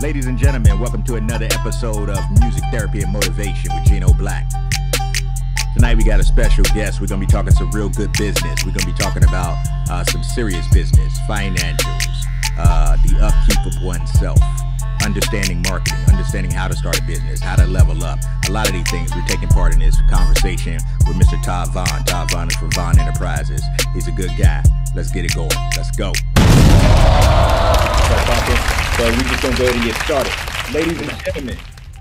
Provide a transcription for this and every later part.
Ladies and gentlemen, welcome to another episode of Music Therapy and Motivation with Gino Black. Tonight we got a special guest. We're going to be talking some real good business. We're going to be talking about some serious business, financials, the upkeep of oneself, understanding marketing, understanding how to start a business, how to level up. A lot of these things. We're taking part in this conversation with Mr. Todd Vaughn. Todd Vaughn is from Vaughn Enterprises. He's a good guy. Let's get it going. Let's go. So we're just going to go ahead and get started. Ladies and gentlemen,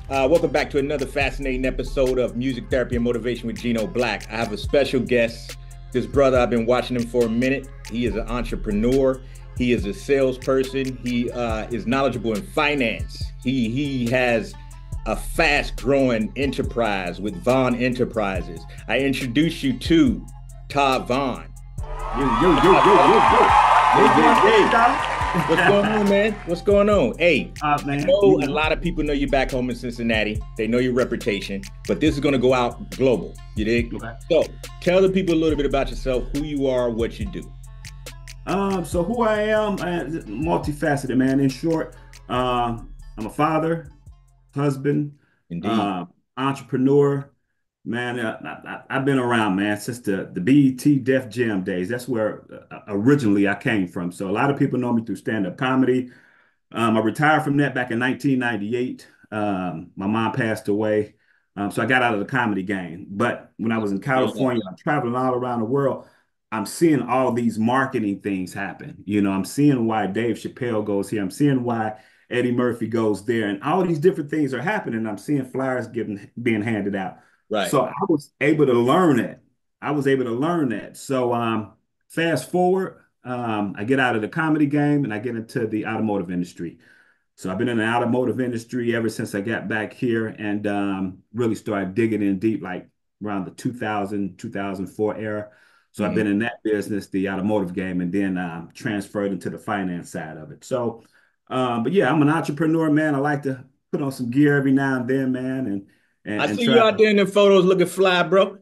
welcome back to another fascinating episode of Music Therapy and Motivation with Gino Black. I have a special guest. This brother, I've been watching him for a minute. He is an entrepreneur. He is a salesperson. He is knowledgeable in finance. He has a fast-growing enterprise with Vaughn Enterprises. I introduce you to Todd Vaughn. What's going on, man? What's going on? Hey, man, I know a lot of people know you back home in Cincinnati. They know your reputation, but this is going to go out global. You dig? Okay. So tell the people a little bit about yourself, who you are, what you do. So who I am, multifaceted, man. In short, I'm a father, husband, entrepreneur. Man, I've been around, man, since the BET Def Jam days. That's where originally I came from. So a lot of people know me through stand-up comedy. I retired from that back in 1998. My mom passed away, so I got out of the comedy game. But when I was in California, I'm traveling all around the world. I'm seeing all these marketing things happen. You know, I'm seeing why Dave Chappelle goes here. I'm seeing why Eddie Murphy goes there. And all these different things are happening. I'm seeing flyers being handed out. Right. So I was able to learn it. So fast forward, I get out of the comedy game and I get into the automotive industry. So I've been in the automotive industry ever since I got back here and really started digging in deep, like around the 2000, 2004 era. So I've been in that business, the automotive game, and then transferred into the finance side of it. So, but yeah, I'm an entrepreneur, man. I like to put on some gear every now and then, man. I see you out there in the photos looking fly, bro.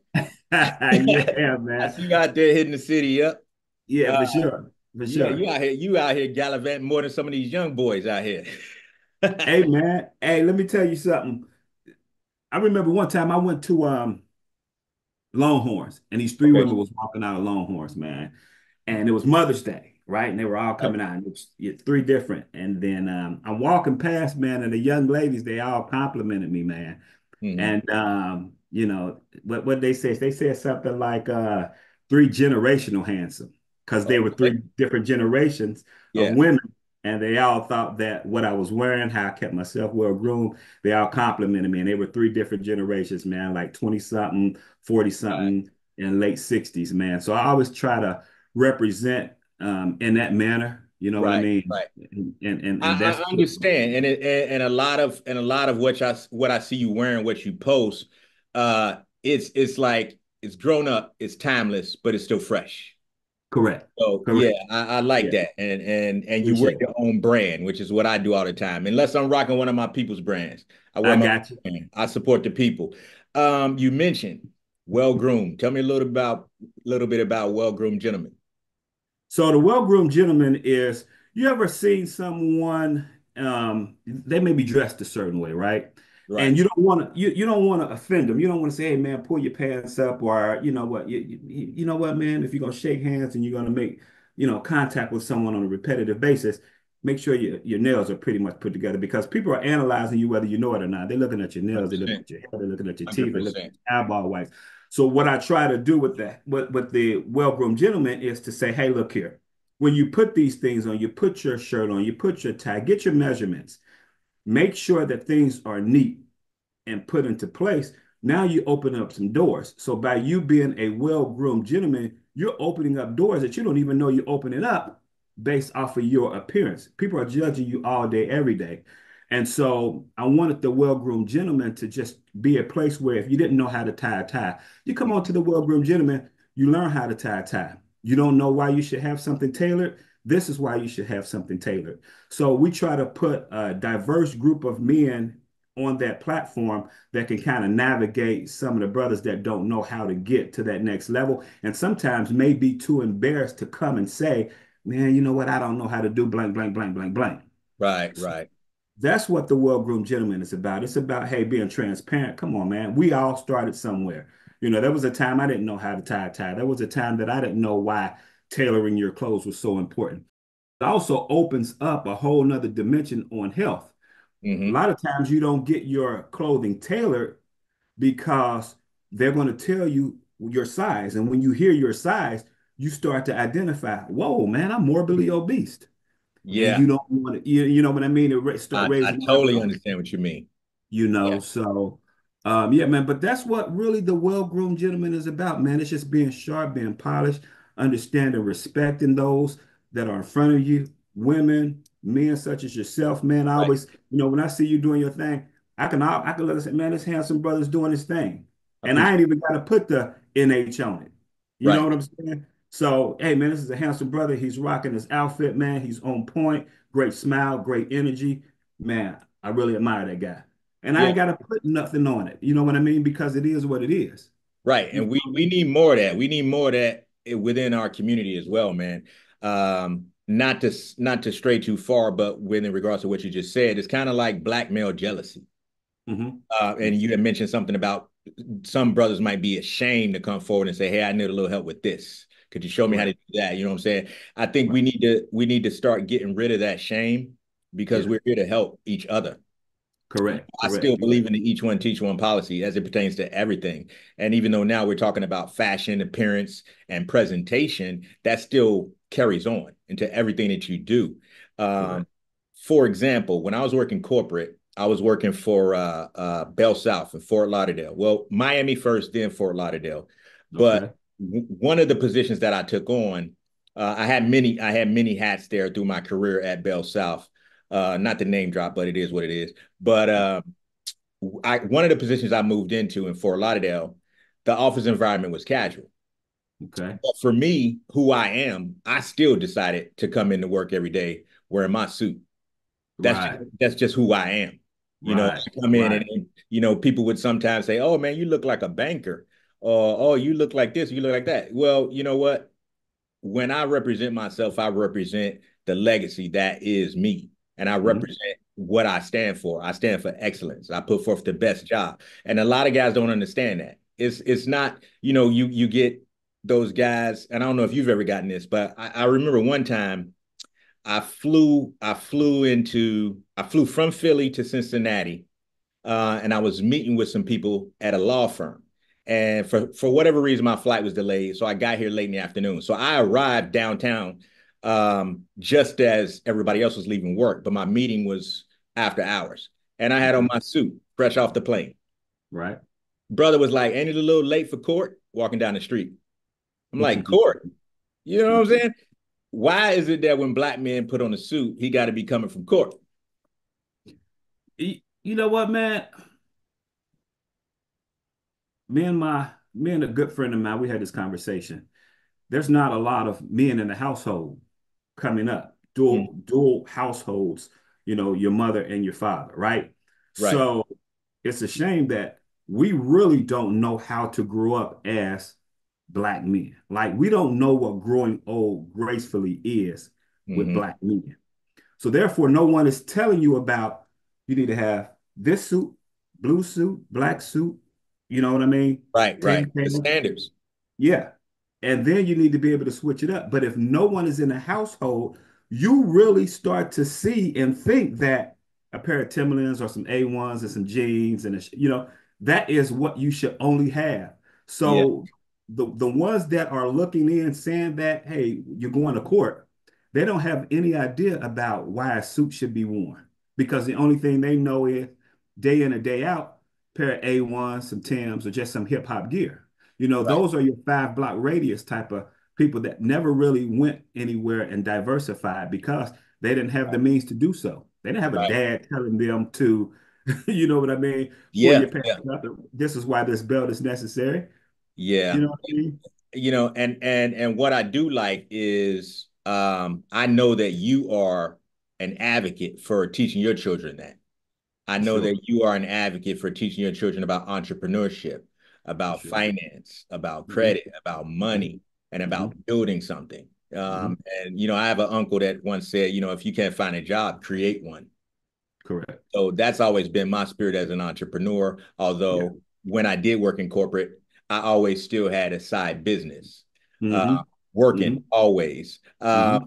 Yeah, man. I see you out there hitting the city up. Yeah, for sure. For sure. Yeah, you out here gallivanting more than some of these young boys out here. Hey, man. Hey, let me tell you something. I remember one time I went to Longhorns, and these three women was walking out of Longhorns, man. And it was Mother's Day, right? And they were all coming out. And it was three different. And then I'm walking past, man, and the young ladies, they all complimented me, man. And you know what they say? They said something like three generational handsome, because they were three different generations of women, and they all thought that what I was wearing, how I kept myself well groomed, they all complimented me, and they were three different generations, man, like 20-something, 40-something, and late 60s, man. So I always try to represent in that manner. You know what I mean? Right. And I understand. And a lot of what I see you wearing, what you post, it's like it's grown up, it's timeless, but it's still fresh. Correct. So Correct. yeah, I like that. And you wear your own brand, which is what I do all the time. Unless I'm rocking one of my people's brands. I got you. Brand. I support the people. You mentioned well-groomed. Tell me a little bit about well-groomed gentlemen. So the well-groomed gentleman is, you ever seen someone, they may be dressed a certain way, right? And you don't want to offend them. You don't want to say, hey man, pull your pants up, or you know what, you know what, man, if you're gonna shake hands and you're gonna make, contact with someone on a repetitive basis, make sure your nails are pretty much put together, because people are analyzing you whether you know it or not. They're looking at your nails, they're looking at your hair, they're looking at your teeth, they're looking at your eyeball whites. So what I try to do with that, with the well-groomed gentleman, is to say, hey, look here. When you put these things on, you put your shirt on, you put your tie, get your measurements, make sure that things are neat and put into place. Now you open up some doors. So by you being a well-groomed gentleman, you're opening up doors that you don't even know you're opening up based off of your appearance. People are judging you all day, every day. And so I wanted the well-groomed gentleman to just be a place where if you didn't know how to tie a tie, you come on to the well-groomed gentleman, you learn how to tie a tie. You don't know why you should have something tailored. This is why you should have something tailored. So we try to put a diverse group of men on that platform that can kind of navigate some of the brothers that don't know how to get to that next level, and sometimes may be too embarrassed to come and say, man, you know what? I don't know how to do blank, blank, blank, blank, blank. Right. That's what the well-groomed gentleman is about. It's about, hey, being transparent. Come on, man. We all started somewhere. There was a time I didn't know how to tie a tie. There was a time that I didn't know why tailoring your clothes was so important. It also opens up a whole nother dimension on health. A Hmm. lot of times you don't get your clothing tailored because they're going to tell you your size. And when you hear your size, you start to identify, whoa, man, I'm morbidly obese. And Yeah, you don't want to, you know what I mean? Start I raising totally eyebrows. understand what you mean. Yeah, So yeah, man, but that's what really the well-groomed gentleman is about, man. It's just being sharp, being polished, understanding, respecting those that are in front of you, women, men such as yourself, man. I right. always, when I see you doing your thing, I can let us say, man, this handsome brother's doing his thing. And I Appreciate ain't even got to put the NH on it. You know right. what I'm saying? So, hey, man, this is a handsome brother. He's rocking his outfit, man. He's on point, great smile, great energy. Man, I really admire that guy. And I Yeah, ain't got to put nothing on it. You know what I mean? Because it is what it is. right. You And feel we me? need more of that. We need more of that within our community as well, man. Not to stray too far, but in regards to what you just said, it's kind of like black male jealousy. Hmm. And you had mentioned something about some brothers might be ashamed to come forward and say, "Hey, I need a little help with this. Could you show me how to Correct. do that?" You know what I'm saying? I think Right. we need to start getting rid of that shame because Yeah. we're here to help each other. Correct. I still Correct. Yeah. believe in the each one teach one policy as it pertains to everything. And even though now we're talking about fashion, appearance, and presentation, that still carries on into everything that you do. Um, Correct. for example, when I was working corporate, I was working for Bell South in Fort Lauderdale. Well, Miami first, then Fort Lauderdale. But Okay. one of the positions that I took on, I had many hats there through my career at Bell South. Not to name drop, but it is what it is. But one of the positions I moved into in Fort Lauderdale, the office environment was casual. Okay. But for me, who I am, I still decided to come into work every day wearing my suit. Right. That's just who I am. Right. I come in Right. people would sometimes say, "Oh man, you look like a banker," or "Oh, you look like this, you look like that." Well, you know what? When I represent myself, I represent the legacy that is me. And I Mhm. represent what I stand for. I stand for excellence. I put forth the best job. And a lot of guys don't understand that. It's not, you get those guys, and I don't know if you've ever gotten this, but I remember one time I flew from Philly to Cincinnati, and I was meeting with some people at a law firm. And for whatever reason, my flight was delayed, so I got here late in the afternoon. So I arrived downtown just as everybody else was leaving work, but my meeting was after hours, and I had on Okay. my suit, fresh off the plane. Right. Brother was like, "Ain't it a little late for court?" Walking down the street, I'm like, "Court?" You know what I'm saying? Why is it that when black men put on a suit, he got to be coming from court? You know what, man? Me and a good friend of mine, we had this conversation. There's not a lot of men in the household coming up, Mm, dual households, your mother and your father, right? right. So it's a shame that we really don't know how to grow up as black men. Like we don't know what growing old gracefully is with Hmm. black men. So therefore, no one is telling you about you need to have this suit, blue suit, black suit, you know what I mean? Right, right. The 10K. standards. Yeah. And then you need to be able to switch it up. But if no one is in the household, you really start to see and think that a pair of Timberlands or some A1s and some jeans and that is what you should only have. Yeah, So the ones that are looking in saying that, hey, you're going to court, they don't have any idea about why a suit should be worn because the only thing they know is day in and day out, pair of A1s, some Tims, or just some hip hop gear. right, Those are your 5 block radius type of people that never really went anywhere and diversified because they didn't have the means to do so. They didn't have a right. dad telling them to, you know what I mean, pull Yeah, your pants yeah, up. This is why this belt is necessary. You yeah. know what I mean? And what I do like is I know that you are an advocate for teaching your children that. I For know that sure. you are an advocate for teaching your children about entrepreneurship, For about sure. finance, about Hmm. credit, about Hmm. money, and Hmm. about building something. Hmm. And I have an uncle that once said, if you can't find a job, create one. Correct. So that's always been my spirit as an entrepreneur. Yeah. Although when I did work in corporate, I always still had a side business, uh, Mm-hmm. working Mm-hmm. always. Mm-hmm.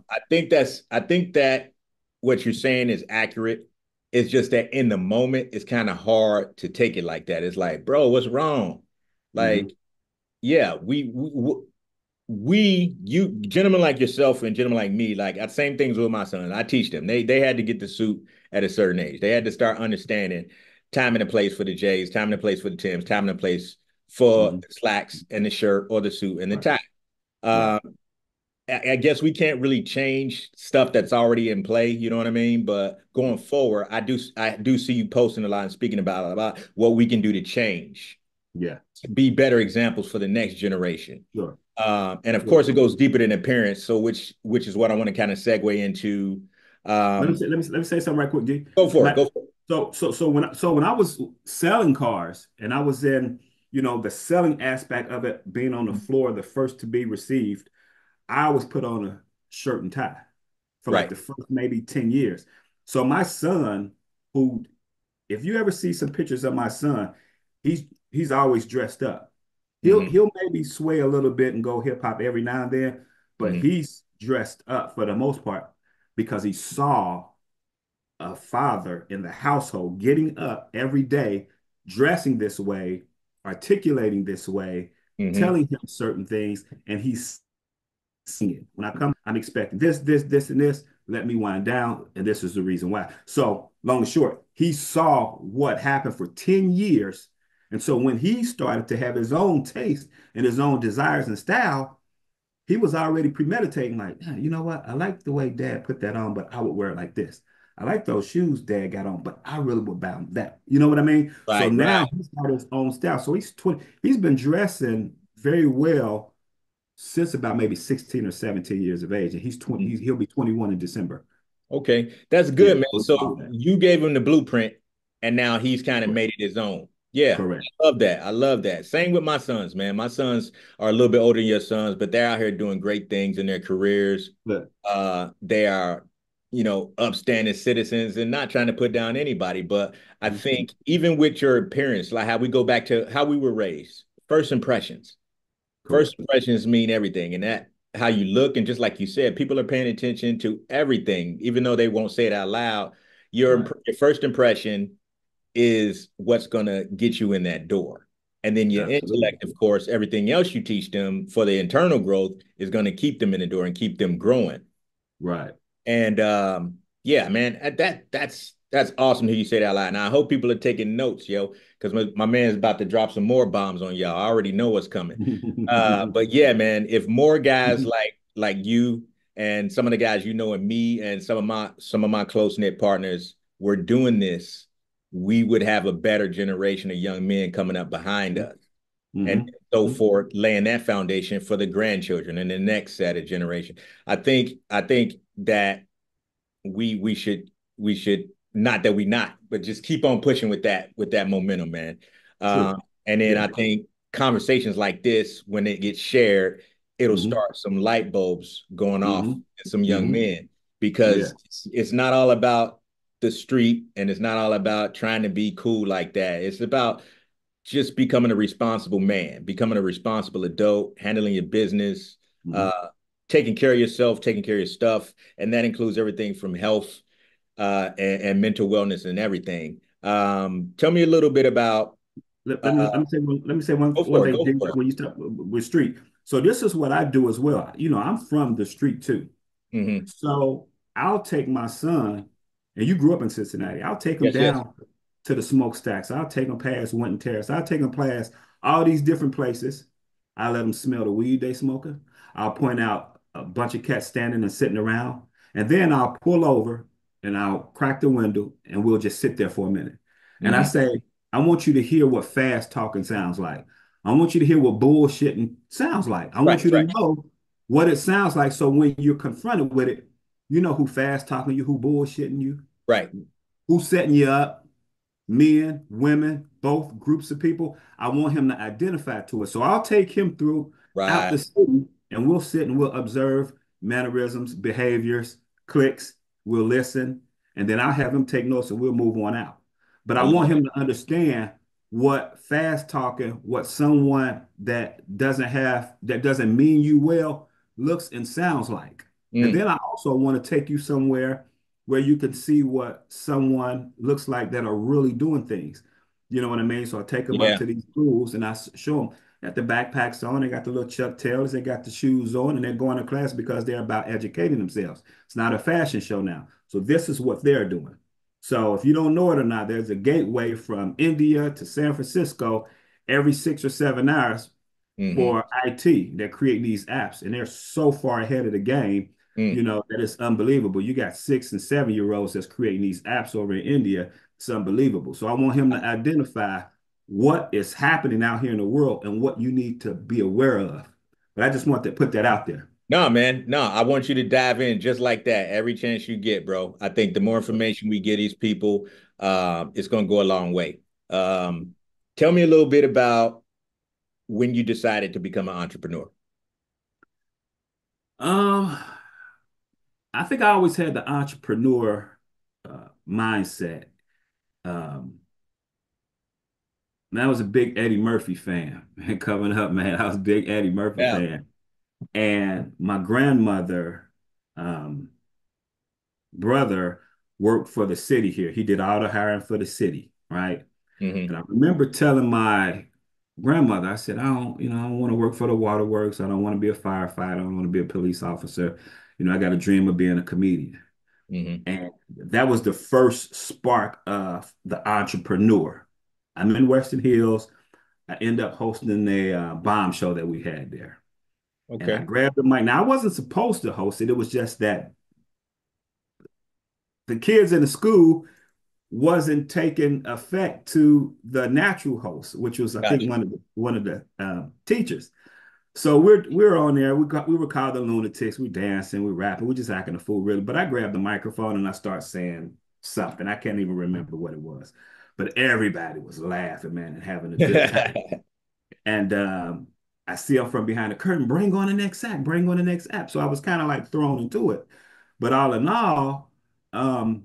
I think that what you're saying is accurate. It's just that in the moment, it's kind of hard to take it like that. It's like, bro, what's wrong? Mm-hmm. Like, yeah, you gentlemen like yourself and gentlemen like me, like same things with my sons. I teach them. They had to get the suit at a certain age. They had to start understanding time and a place for the J's, time and a place for the Tims, time and a place for Mm-hmm. the slacks and the shirt or the suit and the Right. tie. Right. Um, I guess we can't really change stuff that's already in play. You know what I mean? But going forward, I do see you posting a lot and speaking about what we can do to change, Yeah. to be better examples for the next generation. Sure. And of Sure. course, it goes deeper than appearance. So, which is what I want to kind of segue into. Um, Let me say something right quick, G. go for it. Like, Go for it. so when I was selling cars and I was in, the selling aspect of it, being on the floor, the first to be received, I always put on a shirt and tie for like Right. the first maybe 10 years. So my son, who, if you ever see some pictures of my son, he's he's always dressed up. Hmm. He'll maybe sway a little bit and go hip hop every now and then, but Hmm. he's dressed up for the most part because he saw a father in the household getting up every day, dressing this way, articulating this way, Hmm. telling him certain things, and he's seeing it. When I come, I'm expecting this, and this. Let me wind down, and this is the reason why. So, long and short, he saw what happened for 10 years. And so when he started to have his own taste and his own desires and style, he was already premeditating, like, "Yeah, you know what? I like the way dad put that on, but I would wear it like this. I like those shoes dad got on, but I really would buy that. You know what I mean? So Right. now Right. he's got his own style. So he's 20, he's been dressing very well since about maybe 16 or 17 years of age. And he's 20, Mhm. he'll be 21 in December. Okay, that's Yeah. good, man. So So you gave him the blueprint, and now he's kind of made it his own. Yeah, correct. I love that. I love that. Same with my sons, man. My sons are a little bit older than your sons, but they're out here doing great things in their careers. But They are, upstanding citizens and not trying to put down anybody. But I mhm, think even with your parents, like how we go back to how we were raised, first impressions. First correct. impressions mean everything, and that how you look, and just like you said, people are paying attention to everything, even though they won't say it out loud. Right. Your first impression is what's gonna get you in that door. And then your Absolutely. intellect, of course, everything else you teach them for the internal growth is going to keep them in the door and keep them growing. Right. And yeah, man, that's awesome to hear you say that out loud. And I hope people are taking notes, yo, because my man's about to drop some more bombs on y'all. I already know what's coming. But yeah, man, if more guys like you and some of the guys and me and some of my close knit partners were doing this, we would have a better generation of young men coming up behind us, and Hmm. so forth, laying that foundation for the grandchildren and the next set of generation. I think that we should not that we not, but just keep on pushing with that momentum, man. True. And then Yeah. I think conversations like this, when it gets shared, it'll Hmm. start some light bulbs going off Hmm. in some young hmm men, Yeah. because it's not all about the street, and it's not all about trying to be cool like that. It's about just becoming a responsible man, becoming a responsible adult, handling your business, hmm uh, taking care of yourself, taking care of your stuff, and that includes everything from health, and mental wellness and everything. Tell me a little bit about. Let me say Go one for it. thing Go Jim, for it. when you start with street. So this is what I do as well. I'm from the street too. Hmm. So I'll take my son, and you grew up in Cincinnati. I'll take him Yes. Yes. down to the smokestacks. I'll take him past Winton Terrace. I'll take him past all these different places. I let them smell the weed they smoking. I'll point out a bunch of cats standing and sitting around, and then I'll pull over and I'll crack the window, and we'll just sit there for a minute. And I Hmm. say, I want you to hear what fast talking sounds like. I want you to hear what bullshitting sounds like. I want Right. you to Right. know what it sounds like. So when you're confronted with it, you know who fast talking you, who bullshitting you, Right. who's setting you up, men, women, both groups of people. I want him to identify to it. So I'll take him through out Right. the city and we'll sit and we'll observe mannerisms, behaviors, clicks. We'll listen. and then I'll have him take notes and we'll move on out. But I I want love him it. to understand what fast talking, what someone that doesn't mean you well looks and sounds like. And Mm, then I also want to take you somewhere where you can see what someone looks like that are really doing things. You know what I mean? So I take them up yeah. to these schools and show them got the backpacks on, they got the little Chuck Taylors, they got the shoes on, and they're going to class because they're about educating themselves. It's not a fashion show now. So this is what they're doing. So if you don't know it or not, there's a gateway from India to San Francisco every 6 or 7 hours Hmm. for IT. They're creating these apps, and they're so far ahead of the game, Mm. that it's unbelievable. You got 6 and 7 year olds that's creating these apps over in India. It's unbelievable. So I want him to identify what is happening out here in the world and what you need to be aware of. But I just want to put that out there. No, man. No, I want you to dive in just like that every chance you get, bro. I think the more information we get these people, it's going to go a long way. Um, Tell me a little bit about when you decided to become an entrepreneur. Um, I think I always had the entrepreneur mindset. Um, Man, I was a big Eddie Murphy fan. Man, coming up, man, I was a big Eddie Murphy Yeah. fan. And my grandmother, brother worked for the city here. He did all the hiring for the city, right? Hmm. And I remember telling my grandmother, I said, I don't want to work for the waterworks. I don't want to be a firefighter. I don't want to be a police officer. I got a dream of being a comedian. Hmm. And that was the first spark of the entrepreneur. I'm in Western Hills. I end up hosting a bomb show that we had there. And I Okay. grabbed the mic. Now, I wasn't supposed to host it. It was just that the kids in the school wasn't taking effect to the natural host, which was, I think, Gotcha. one of the teachers. So we're on there. We were called the lunatics. We dancing, we rapping, we just acting a fool, really. But I grabbed the microphone and I start saying something. I can't even remember what it was, but everybody was laughing, man, and having a good time. And I see them from behind the curtain. Bring on the next act. Bring on the next act. So I was kind of like thrown into it. But all in all, um,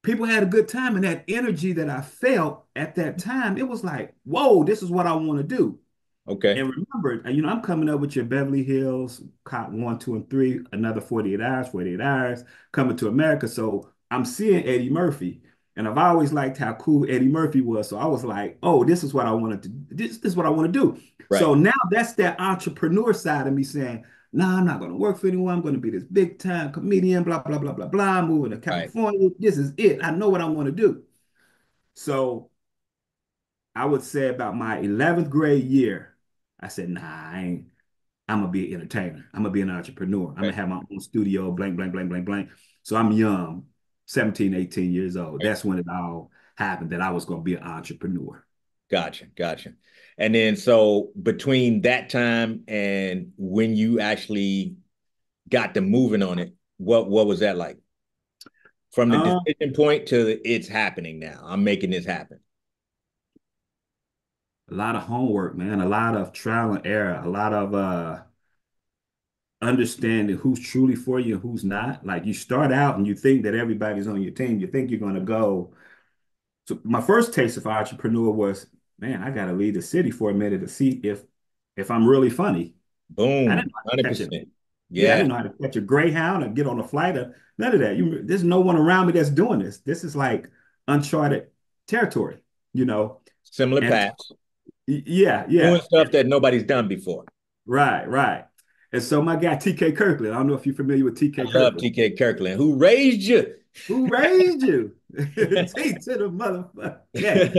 people had a good time, and that energy that I felt at that time, it was like, whoa, this is what I want to do. Okay. And remember, I'm coming up with your Beverly Hills, Cop 1, 2, and 3, another 48 hours, coming to America. So I'm seeing Eddie Murphy. And I've always liked how cool Eddie Murphy was. So I was like, oh, this is what I wanted to this is what I want to do. Right. So now that's that entrepreneur side of me saying, nah, I'm not going to work for anyone. I'm going to be this big time comedian, blah, blah, blah, blah, blah, moving to Right. California. This is it. I know what I want to do. So I would say about my 11th grade year, I said, nah, I'm gonna be an entertainer. I'm gonna be an entrepreneur. I'm gonna Right. have my own studio, blank, blank, blank, blank, blank. So I'm young, 17, 18 years old. Right. That's when it all happened that I was gonna be an entrepreneur. Gotcha. Gotcha. And then so between that time and when you actually got to moving on it, what was that like? From the Um, decision point to it's happening now. I'm making this happen. a lot of homework, man, a lot of trial and error, a lot of understanding who's truly for you and who's not. Like you start out and you think that everybody's on your team. You think you're gonna go. So my first taste of entrepreneur was, man, I gotta leave the city for a minute to see if I'm really funny. I didn't Boom. know how to catch it. 100%. Yeah, I Yeah. didn't know how to catch a Greyhound or get on a flight or none of that. There's no one around me that's doing this. This is like uncharted territory, you know. Similar And paths. yeah, Doing yeah, stuff that nobody's done before. right, right. And so my guy TK Kirkland, I don't know if you're familiar with I TK love Kirkland. TK Kirkland. Who raised you? Who raised you? T to the motherfucker. Okay.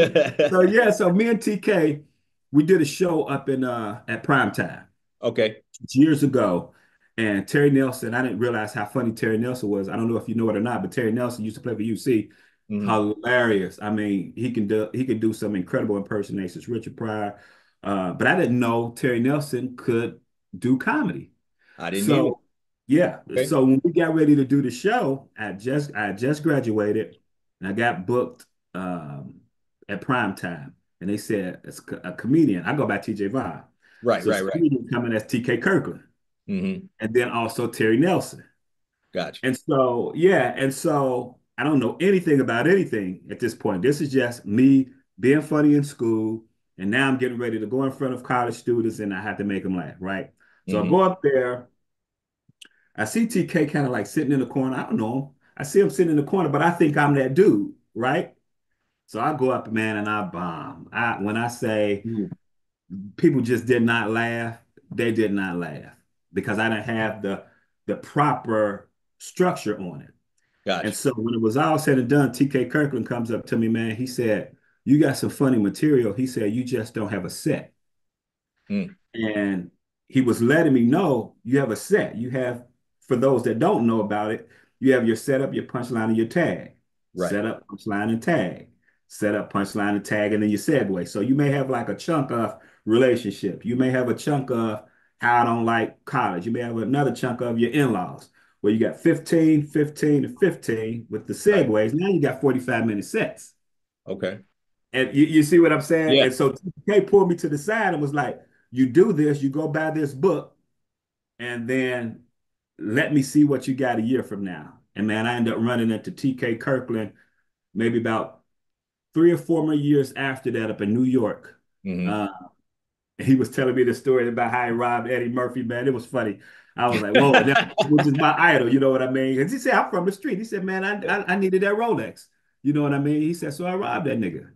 So yeah, so me and TK, we did a show up in at prime time Okay. years ago. And Terry Nelson, I didn't realize how funny Terry Nelson was. I don't know if you know it or not, but Terry Nelson used to play for UC. Mhm. Hilarious. I mean, he can do some incredible impersonations, Richard Pryor. But I didn't know Terry Nelson could do comedy. I didn't either. So yeah. Okay. So when we got ready to do the show, I just graduated and I got booked at prime time. And they said it's a comedian. I go by TJ Vine. Right, So it's right, a right. comedian coming as TK Kirkland. Hmm. And then also Terry Nelson. Gotcha. And so, yeah, and so I don't know anything about anything at this point. This is just me being funny in school. And now I'm getting ready to go in front of college students and I have to make them laugh, right? So I Mm-hmm. go up there. I see TK kind of like sitting in the corner. I don't know him. I see him sitting in the corner, but I think I'm that dude, right? So I go up, man, and I bomb. When I say Ooh, people just did not laugh, they did not laugh because I didn't have the proper structure on it. And gotcha. so when it was all said and done, TK Kirkland comes up to me, man. He said, "You got some funny material." He said, "You just don't have a set." Mm, And he was letting me know you have a set. You have, for those that don't know about it, you have your setup, your punchline, and your tag. right. Setup, punchline, and tag. Setup, punchline, and tag, and then your segue. So you may have like a chunk of relationship. You may have a chunk of how I don't like college. You may have another chunk of your in-laws where you got 15, 15, and 15 with the Right. segues. Now you got 45-minute sets. Okay. And you see what I'm saying? Yeah. And so TK pulled me to the side and was like, you do this, you go buy this book, and then let me see what you got a year from now. And man, I ended up running into TK Kirkland maybe about 3 or 4 more years after that up in New York. Mm-hmm. Uh, he was telling me the story about how he robbed Eddie Murphy, man. It was funny. I was like, whoa, that was just my idol, you know what I mean? Because he said, I'm from the street. He said, man, I needed that Rolex. You know what I mean? He said, so I robbed that nigga.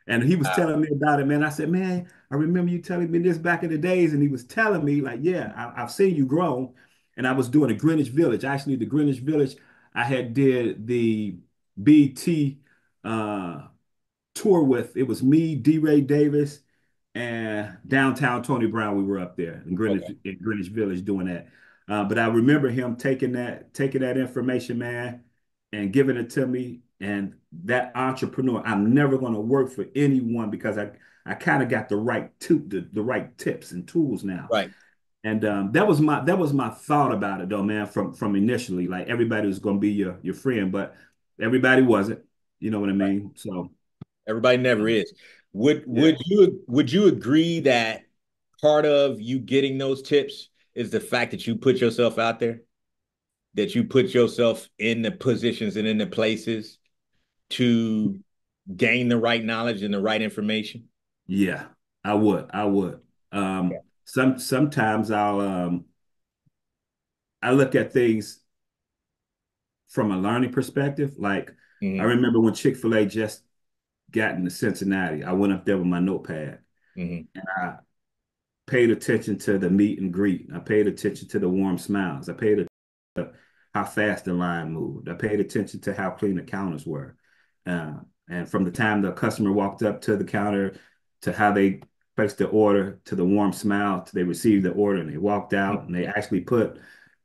And he was Wow. telling me about it, man. I said, man, I remember you telling me this back in the days. And he was telling me, like, yeah, I've seen you grow. And I was doing the Greenwich Village. Actually, the Greenwich Village, I had did the BT tour with. It was me, D. Ray Davis, and downtown Tony Brown. We were up there Okay. in Greenwich Village doing that. But I remember him taking that information, man, and giving it to me. And that entrepreneur, I'm never going to work for anyone because I kind of got the right tips and tools now. Right. And that was my thought about it though, man. From initially, like everybody was going to be your friend, but everybody wasn't. You know what I Right. mean? So Everybody never is. Would yeah. would you agree that part of you getting those tips is the fact that you put yourself out there, that you put yourself in the positions and in the places to gain the right knowledge and the right information? Yeah, I would. I would. Sometimes I look at things from a learning perspective. Like I Mm-hmm. remember when Chick-fil-A just got into Cincinnati, I went up there with my notepad Mm-hmm. and I paid attention to the meet and greet. I paid attention to the warm smiles. I paid attention to how fast the line moved. I paid attention to how clean the counters were. Uh, and from the time the customer walked up to the counter to how they placed the order to the warm smile to they received the order and they walked out and they actually put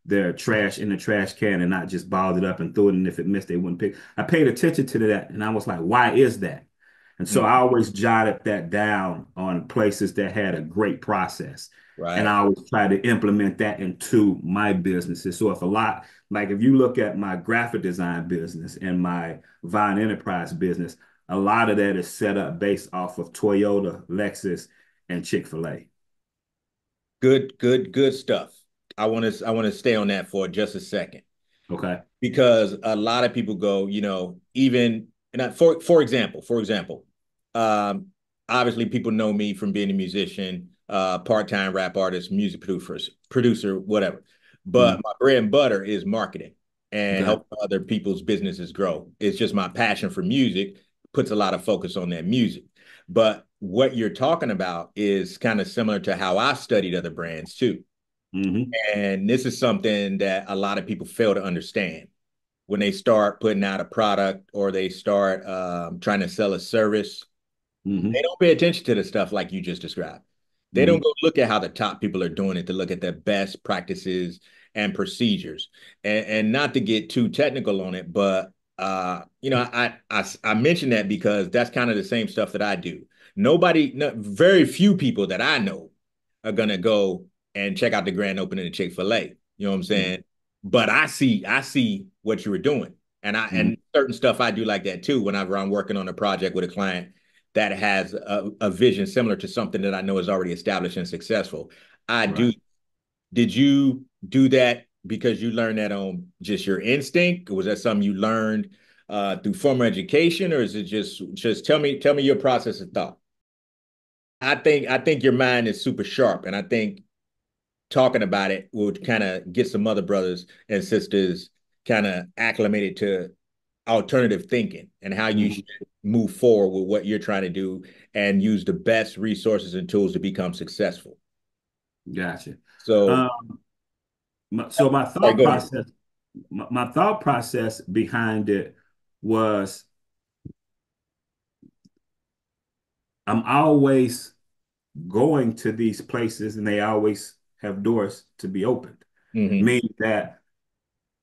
their trash in the trash can and not just balled it up and threw it. And if it missed, they wouldn't pick. I paid attention to that and I was like, why is that? And so I Mm-hmm. always jotted that down on places that had a great process. And Right. I always try to implement that into my businesses. So if you look at my graphic design business and my Vine Enterprise business, a lot of that is set up based off of Toyota, Lexus, and Chick-fil-A. Good stuff. I want to stay on that for just a second Okay. because a lot of people go, even and for example, um, obviously people know me from being a musician, part-time rap artist, music producer, whatever. But Mhm. my bread and butter is marketing and Okay. helping other people's businesses grow. It's just my passion for music puts a lot of focus on that music. But what you're talking about is kind of similar to how I studied other brands too. Hmm. And this is something that a lot of people fail to understand when they start putting out a product or they start trying to sell a service. They Hmm. don't pay attention to the stuff like you just described. They don't Hmm. go look at how the top people are doing it to look at the best practices and procedures. And not to get too technical on it, but I mentioned that because that's kind of the same stuff that I do. Very few people that I know are gonna go and check out the grand opening of Chick-fil-A. You know what I'm saying? But I see what you were doing. And I Hmm. and certain stuff I do like that too whenever I'm working on a project with a client that has a vision similar to something that I know is already established and successful. I do. Right. Did you do that because you learned that on just your instinct? Or was that something you learned through formal education, or is it just tell me your process of thought? I think your mind is super sharp, and I think talking about it will kind of get some other brothers and sisters kind of acclimated to alternative thinking and how you should Mhm. move forward with what you're trying to do and use the best resources and tools to become successful. Gotcha. So, Um, so my sorry, thought go ahead. process, my thought process behind it was I'm always going to these places and they always have doors to be opened. Hmm. Meaning that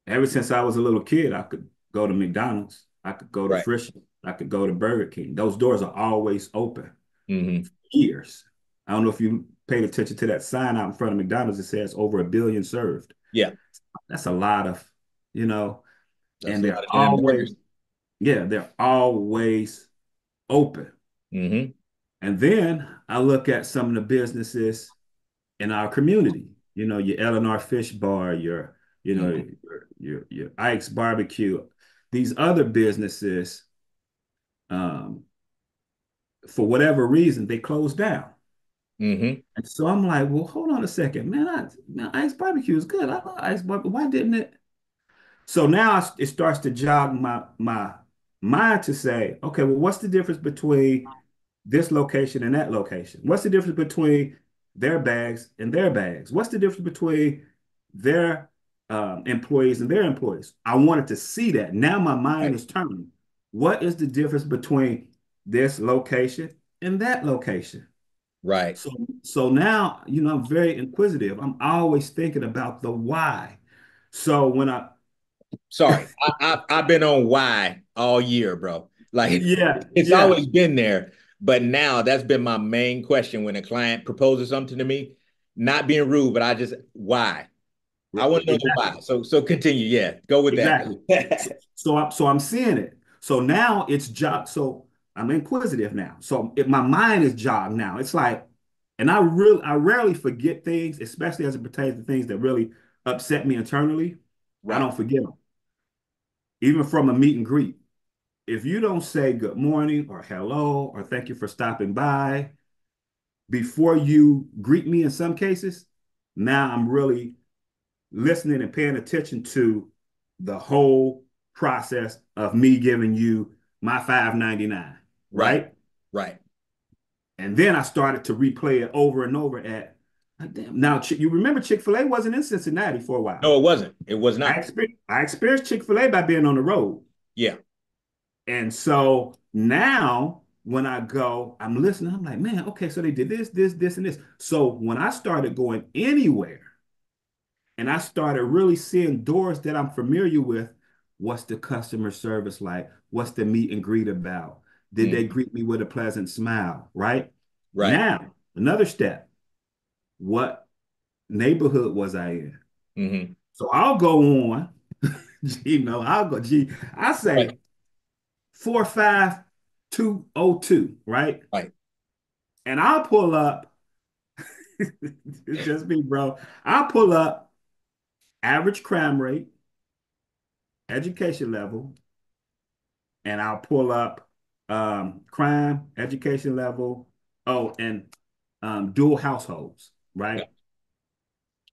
ever since I was a little kid, I could go to McDonald's, I could go to Right. Frisch's, I could go to Burger King. Those doors are always open. Hmm. Years. I don't know if you paid attention to that sign out in front of McDonald's that says over a billion served. Yeah, That's a lot of, you know, that's and a they're lot of damn always, burgers. yeah, they're always open. Hmm. And then I look at some of the businesses in our community. You know, your Eleanor Fish Bar, you know, Hmm. your Ike's Barbecue, these other businesses, um, for whatever reason, they closed down. Hmm. And so I'm like, well, hold on a second, man. Ike's Barbecue is good. I love Ike's Barbecue. Why didn't it? So now it starts to jog my mind to say, okay, well, what's the difference between this location and that location? What's the difference between their bags and their bags? What's the difference between their employees and their employees? I wanted to see that. Now my mind Right. is turning. What is the difference between this location and that location? Right. So so now, I'm very inquisitive. I'm always thinking about the why. So when I Sorry, I've been on why all year, bro. Like yeah, it's yeah, always been there, but now that's been my main question when a client proposes something to me. Not being rude, but I just why. I want to know the exactly. why. So continue. Yeah, go with Exactly. So, that. so I'm seeing it. So now it's jog. So I'm inquisitive now. So my mind is jogged now. It's like, and I rarely forget things, especially as it pertains to things that really upset me internally. I Right. don't forget them, even from a meet and greet. If you don't say good morning or hello or thank you for stopping by before you greet me in some cases, now I'm really listening and paying attention to the whole process of me giving you my 5.99, Right. right? Right. And then I started to replay it over and over at damn. Now you remember Chick-fil-A wasn't in Cincinnati for a while. No, it wasn't. It was not. I experienced Chick-fil-A by being on the road. Yeah. And so now when I go, I'm listening, I'm like, man, okay, so they did this, and this. So when I started going anywhere, and I started really seeing doors that I'm familiar with. What's the customer service like? What's the meet and greet about? Did they Mhm. greet me with a pleasant smile? Right Right. now, another step. What neighborhood was I in? Hmm. So I'll go on, I'll go, I Right. say 45202, right? Right. And I'll pull up, it's just me, bro. I'll pull up average crime rate, education level, and I'll pull up crime, education level, oh, and dual households, Yeah. right?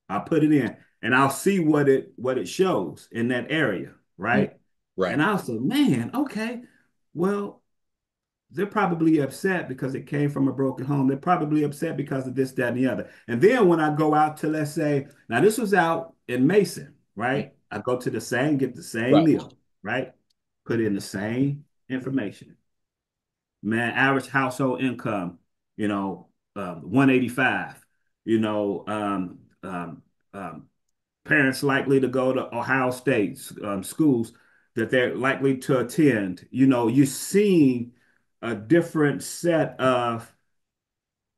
I'll put it in and I'll see what it shows in that area, Mhm. right? Right. And I'll say, man, okay, well, they're probably upset because it came from a broken home. They're probably upset because of this, that, and the other. And then when I go out to, let's say, now this was out in Mason, Mhm. right? I go to the same, get the same Right. meal, right? Put in the same information. Man, average household income, 185, you know, parents likely to go to Ohio State schools that they're likely to attend. You're seeing a different set of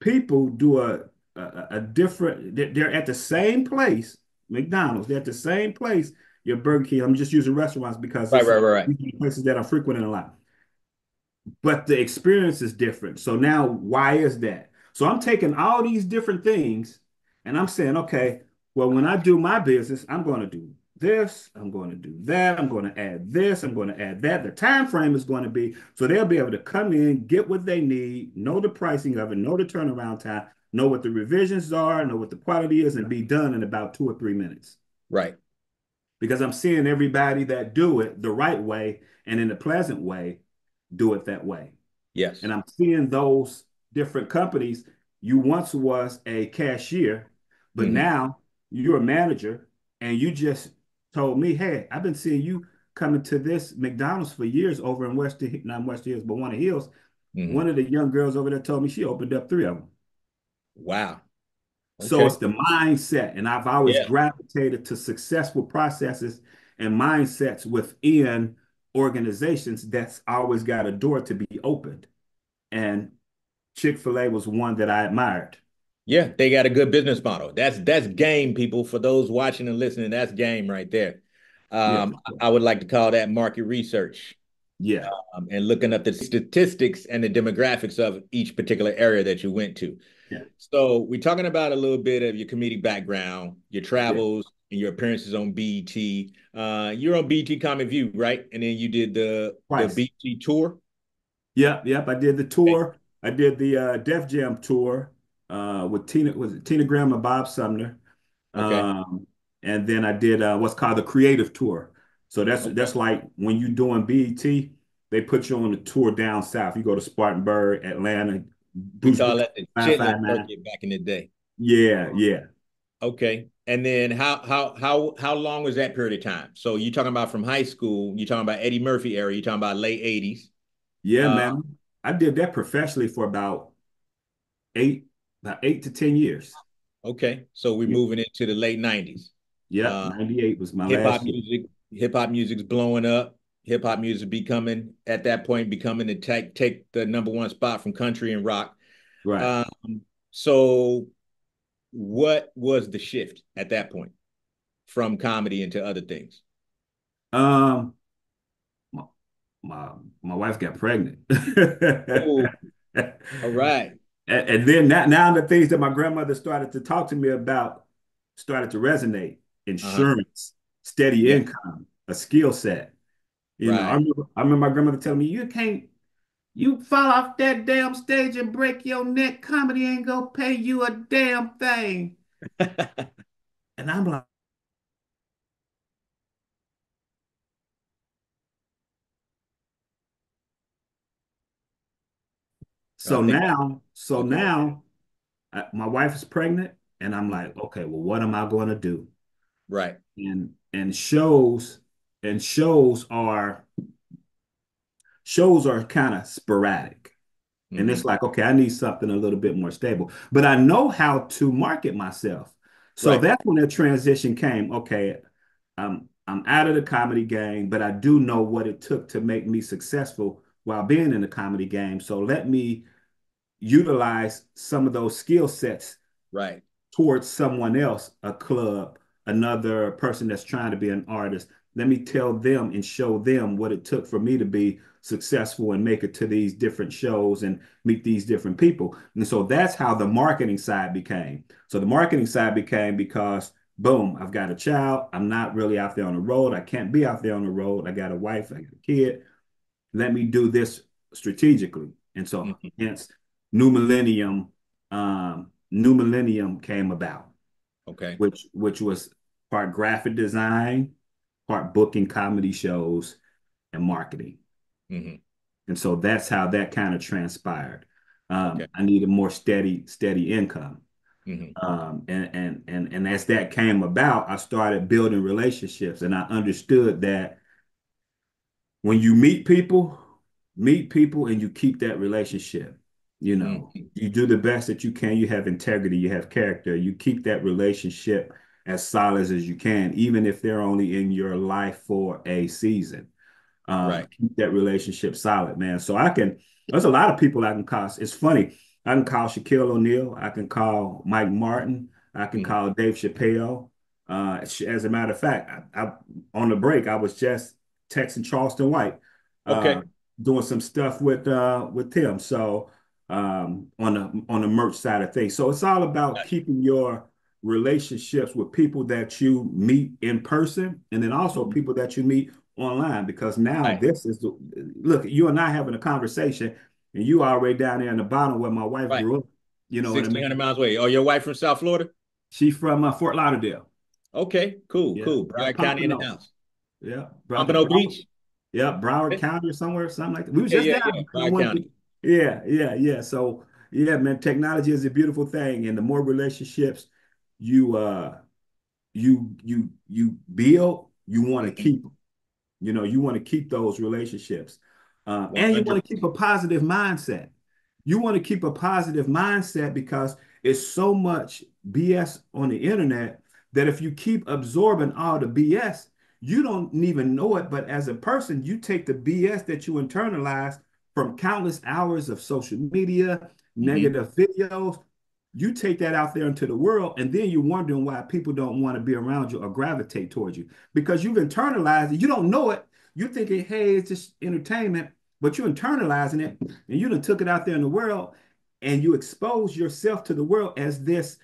people do a different, they're at the same place, McDonald's, they're at the same place, your Burger King. I'm just using restaurants because Right. it's Right. Right. Right. these are places that I'm frequenting a lot, but the experience is different. So now, why is that? So I'm taking all these different things and I'm saying, okay, well, when I do my business, I'm going to do this, I'm going to do that, I'm going to add this, I'm going to add that. The time frame is going to be so they'll be able to come in, get what they need, know the pricing of it, know the turnaround time, know what the revisions are, know what the quality is, and be done in about 2 or 3 minutes. Right. Because I'm seeing everybody that do it the right way and in a pleasant way do it that way. Yes. And I'm seeing those different companies. You once was a cashier, but Hmm. now you're a manager, and you just told me, hey, I've been seeing you coming to this McDonald's for years over in not West Hills, but One of Hills. Hmm. One of the young girls over there told me she opened up 3 of them. Wow. So Okay. it's the mindset. And I've always Yeah. gravitated to successful processes and mindsets within organizations that's always got a door to be opened. And Chick-fil-A was one that I admired. Yeah, they got a good business model. That's game, people. For those watching and listening, that's game right there. Yeah, I would like to call that market research, yeah, and looking up the statistics and the demographics of each particular area that you went to. yeah, So we're talking about a little bit of your comedic background, your yeah. travels, and your appearances on BET. You're on BET Comic View, right? And then you did the Twice. BET tour. Yep, yep. I did the Okay. tour. I did the Def Jam tour with Tina Graham and Bob Sumner. Okay. Um, and then I did what's called the Creative Tour. So that's Okay. like when you're doing BET, they put you on the tour down south. You go to Spartanburg, Atlanta, We Bruce call Brown, that the chitlin 559. circuit back in the day. Yeah, yeah. Okay. And then how long was that period of time? So you're talking about from high school, you're talking about Eddie Murphy era, you're talking about late 80s. Yeah, Uh, man. I did that professionally for eight, about 8 to 10 years. okay. So we're Yep, moving into the late 90s. yep. Uh, 98 was my hip hop last year. music, hip hop music's blowing up. Hip hop music becoming at that point becoming the take the number one spot from country and rock. Right. Um, so what was the shift at that point from comedy into other things? Um, my my wife got pregnant. Oh, all right. And then now the things that my grandmother started to talk to me about started to resonate. Uh-huh. Insurance, steady Yeah. income, a skill set. Right. I remember my grandmother telling me, you fall off that damn stage and break your neck, comedy ain't gonna pay you a damn thing. And I'm like, I think so okay. now my wife is pregnant, and I'm Mhm. like, okay, well, what am I going to do? Right. And shows are kind of sporadic. And it's Hmm. like, okay, I need something a little bit more stable. But I know how to market myself. So Right. that's when the transition came. Okay, I'm out of the comedy game, but I do know what it took to make me successful while being in the comedy game. So let me utilize some of those skill sets Right. towards someone else, a club, another person that's trying to be an artist. Let me tell them and show them what it took for me to be successful and make it to these different shows and meet these different people. And so that's how the marketing side became. So the marketing side became because boom, I've got a child. I'm not really out there on the road. I can't be out there on the road. I got a wife, I got a kid. Let me do this strategically. And so Hmm. hence New Millennium, New Millennium came about, Okay. which was part graphic design, part booking comedy shows and marketing. Hmm. And so that's how that kind of transpired. Okay. I needed more steady income. Hmm. And as that came about, I started building relationships, and I understood that when you meet people and you keep that relationship. Hmm. You do the best that you can. You have integrity, you have character. You keep that relationship as solid as you can, even if they're only in your life for a season. Right. Keep that relationship solid, man. There's a lot of people I can call. It's funny. I can call Shaquille O'Neal. I can call Mike Martin. I can Hmm. call Dave Chappelle. As a matter of fact, on the break, I was just texting Charleston White, uh, Okay. doing some stuff with Tim. So on the merch side of things. So it's all about Gotcha. keeping your relationships with people that you meet in person, and then also Mhm. people that you meet online. Because now Right, this is the look, you and I having a conversation, and you already down there in the bottom where my wife right. grew up. You know what I mean? 1,600 miles away. Oh, your wife from South Florida? She's from Fort Lauderdale. Okay, cool, Yeah, cool. yeah, Broward County in the Pompano. house. Yeah, Pompano Beach? yeah, Broward Yeah, County or somewhere, something like that. We was yeah, just yeah, down yeah. there. Broward County. Yeah, yeah, yeah. So yeah, man, technology is a beautiful thing, and the more relationships you you build, you want to Mhm. keep them. You know, you want to keep those relationships, and you want to keep 100%. a positive mindset. You want to keep a positive mindset because it's so much BS on the internet that if you keep absorbing all the BS, you don't even know it. But as a person, you take the BS that you internalize from countless hours of social media, Hmm. negative videos. You take that out there into the world, and then you're wondering why people don't want to be around you or gravitate towards you because you've internalized it. You don't know it. You're thinking, hey, it's just entertainment, but you're internalizing it and you done took it out there in the world and you expose yourself to the world as this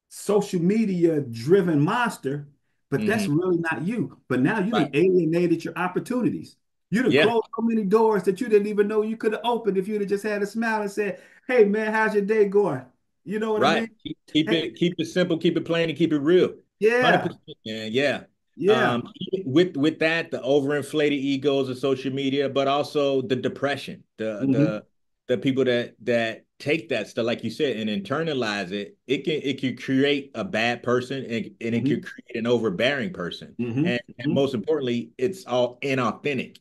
social media driven monster, but that's Hmm. really not you. But now you Right. done alienated your opportunities. You done Yeah. closed so many doors that you didn't even know you could have opened if you'd have just had a smile and said, hey man, how's your day going? You know what I Right. mean? Hey, Keep it simple, keep it plain, and keep it real. yeah, 100%, man. Yeah. yeah. With that, the overinflated egos of social media, but also the depression, Hmm. the people that take that stuff, like you said, and internalize it, it can create a bad person and it Hmm. could create an overbearing person. Hmm. And Hmm. most importantly, it's all inauthentic.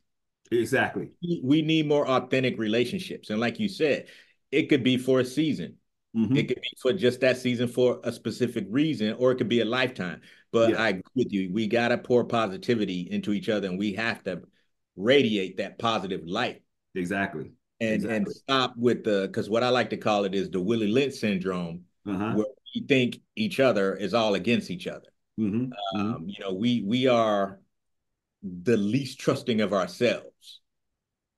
Exactly. We need more authentic relationships. And like you said, it could be for a season. It Hmm. could be for just that season for a specific reason, or it could be a lifetime. But Yeah, I agree with you. We got to pour positivity into each other and we have to radiate that positive light exactly. and Exactly. stop with because what I like to call it is the Willie Lynch syndrome, Uh-huh. where we think each other is all against each other. Hmm. Hmm. We are the least trusting of ourselves,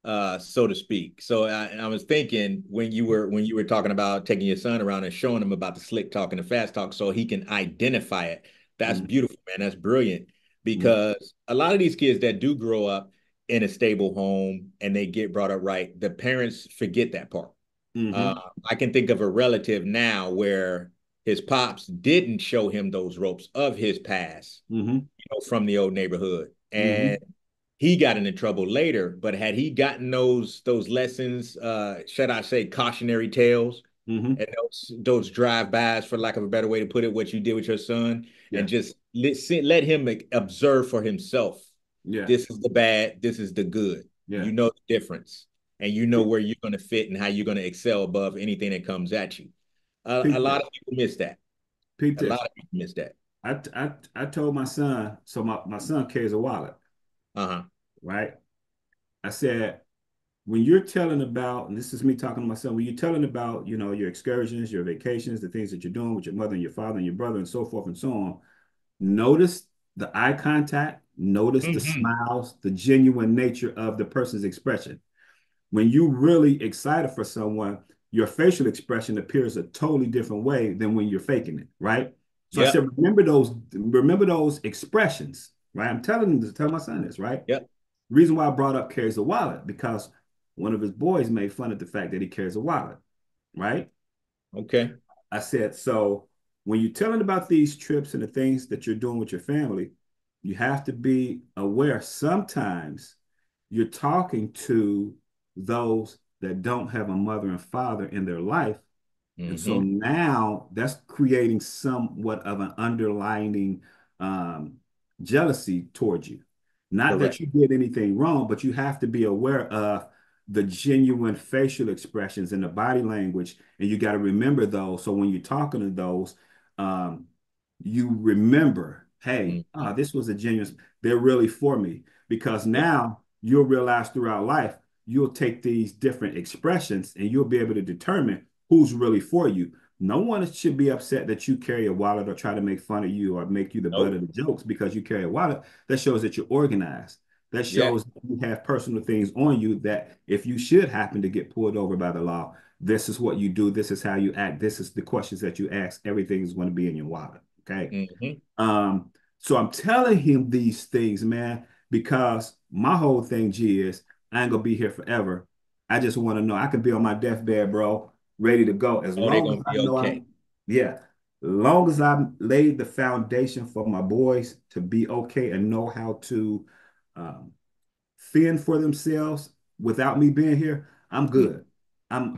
so to speak. So I was thinking when you were talking about taking your son around and showing him about the slick talk and the fast talk, so he can identify it. That's Hmm. beautiful, man. That's brilliant Hmm. because a lot of these kids that do grow up in a stable home and they get brought up right, the parents forget that part. Uh, Hmm. I can think of a relative now where his pops didn't show him those ropes of his past, Hmm. from the old neighborhood, and Hmm. he got into trouble later. But had he gotten those lessons, should I say, cautionary tales, Hmm. and those drive-bys, for lack of a better way to put it, what you did with your son, and Yeah. just let him observe for himself. Yeah. This is the bad. This is the good. Yeah. You know the difference, and you know Peep, where you're going to fit and how you're going to excel above anything that comes at you. A peep lot this. of people miss that. Peep A lot this. of people miss that. I told my son, so my son carries a wallet, Uh-huh. right? I said, when you're telling about, and this is me talking to my son, when you're telling about, your excursions, your vacations, the things that you're doing with your mother and your father and your brother and so forth and so on, notice the eye contact, notice the Mm-hmm. smiles, the genuine nature of the person's expression. When you really excited for someone, your facial expression appears a totally different way than when you're faking it, right? So I said, Yep. remember those expressions, right? I'm telling him to tell my son this, right? Yep. Reason why I brought up carries a wallet because one of his boys made fun of the fact that he carries a wallet, right? Okay. I said, so when you're telling about these trips and the things that you're doing with your family, you have to be aware sometimes you're talking to those that don't have a mother and father in their life. And so Mm-hmm. now that's creating somewhat of an underlining um, jealousy towards you. Not that Correct. you did anything wrong, but you have to be aware of the genuine facial expressions and the body language. And you got to remember those. So when you're talking to those, um, you remember, hey, Mm-hmm. this was a genuine, they're really for me. Because Yep. now you'll realize throughout life, you'll take these different expressions and you'll be able to determine who's really for you. No one should be upset that you carry a wallet or try to make fun of you or make you the butt Nope. of the jokes because you carry a wallet. That shows that you're organized. That Yeah. shows that you have personal things on you that if you should happen to get pulled over by the law, This is what you do. This is how you act. This is the questions that you ask. Everything is going to be in your wallet. Okay. Mm-hmm. So I'm telling him these things, man, because my whole thing, G, is I ain't gonna be here forever. I just want to know I could be on my deathbed, bro, ready to go. As Oh, they're long as gonna I be know okay. yeah, long as I laid the foundation for my boys to be okay and know how to um, fend for themselves without me being here, I'm Mm. good. I'm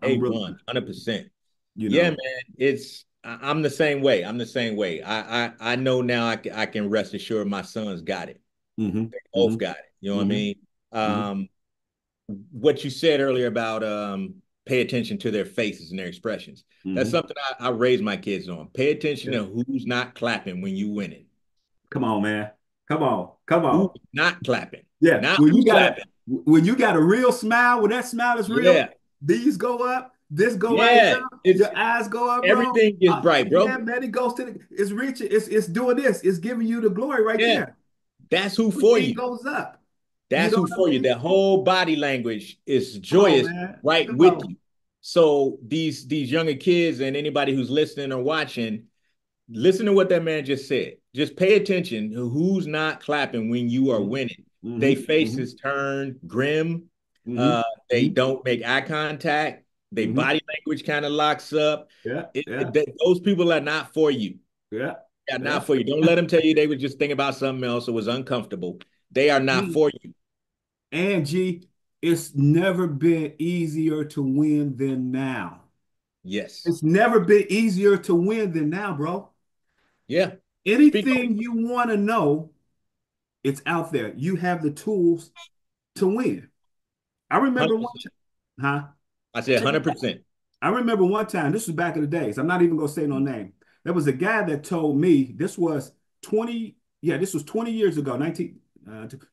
really A1, good, 100%. you Yeah, know. man. I'm the same way. I'm the same way. I know now I can rest assured my sons got it. Hmm. They both Hmm. got it. You know what I Hmm. mean? Hmm. Um, what you said earlier about pay attention to their faces and their expressions. That's Hmm. something I raise my kids on. Pay attention Yeah. to who's not clapping when you winning. Come on, man. Come on. Come Who's on. not clapping. Yeah. Not who's clapping. When you got a real smile, when that smile is real, Yeah. these go up, this go right Yeah. now, It's your eyes go up, bro. everything gets bright, Yeah, bro. man, it goes to it's reaching, it's doing this, it's giving you the glory right Yeah. there. That's who for Everything you. goes up. You That's know who what I for you. mean? That whole body language is Come on, joyous man. right Come with on. you. So these younger kids and anybody who's listening or watching, listen to what that man just said. Just pay attention to who's not clapping when you are Hmm. winning. They Hmm. faces turn grim. Hmm. They Hmm. don't make eye contact. They Hmm. body language kind of locks up. Yeah, yeah, Those people are not for you. yeah, They are yeah. not for you. Don't let them tell you they were just thinking about something else or was uncomfortable. They are not Mm. for you. And G, it's never been easier to win than now. Yes. It's never been easier to win than now, bro. Yeah. Speak on Anything you want to know, it's out there. You have the tools to win. I remember one 100%. time, huh? I said 100%. I remember one time, this was back in the days. I'm not even gonna say no name. There was a guy that told me this was 20, yeah, this was 20 years ago, 19,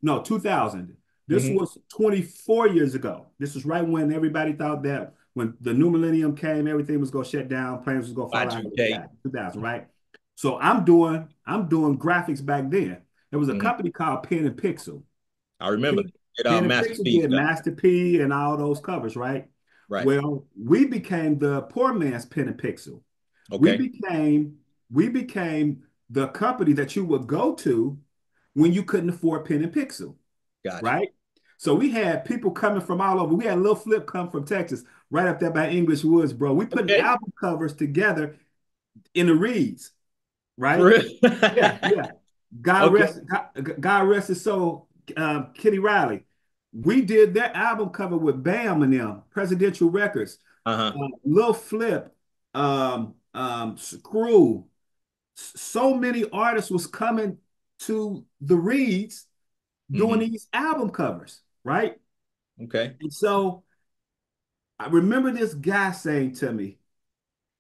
no, 2000. This Mm-hmm. was 24 years ago. This was right when everybody thought that when the new millennium came, everything was gonna shut down, planes was gonna fall out of the Y2K. sky. 2000, right? So I'm doing graphics back then. There was a Mm-hmm. company called Pen and Pixel. I remember Pen, it Pen and Master Pixel P did stuff. Master P and all those covers, right? Right. Well, we became the poor man's Pen and Pixel. We Okay. became we became the company that you would go to when you couldn't afford Pen and Pixel, Gotcha. right? So we had people coming from all over. We had Lil Flip come from Texas, right up there by English Woods, bro. We putting Okay. album covers together in the reeds, For right? real. Yeah, yeah. Okay. God rest his soul, Kenny Riley. We did that album cover with Bam and them, Presidential Records, Uh-huh. Lil Flip, Screw. So many artists was coming to the Reeds doing Mm-hmm. these album covers, right? Okay. And so I remember this guy saying to me,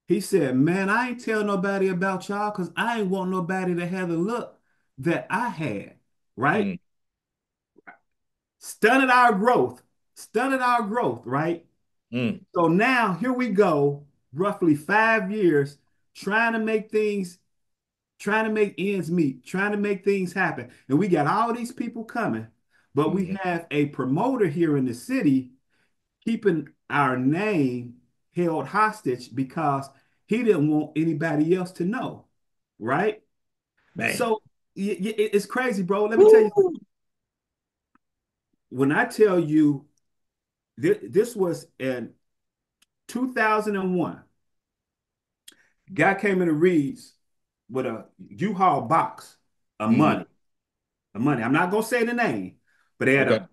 he said, "Man, I ain't tell nobody about y'all because I ain't want nobody to have the look that I had, right? Mm, Stunted our growth, stunted our growth, right? mm, So now here we go, roughly 5 years, trying to make things, trying to make ends meet, trying to make things happen. And we got all these people coming, but we mm-hmm. have a promoter here in the city keeping our name held hostage because he didn't want anybody else to know, right? Man. So it's crazy, bro. Let me tell you something. Woo. When I tell you this was in 2001, guy came in the Reeds with a U-Haul box of Mm-hmm. money. I'm not gonna say the name, but they had Okay. a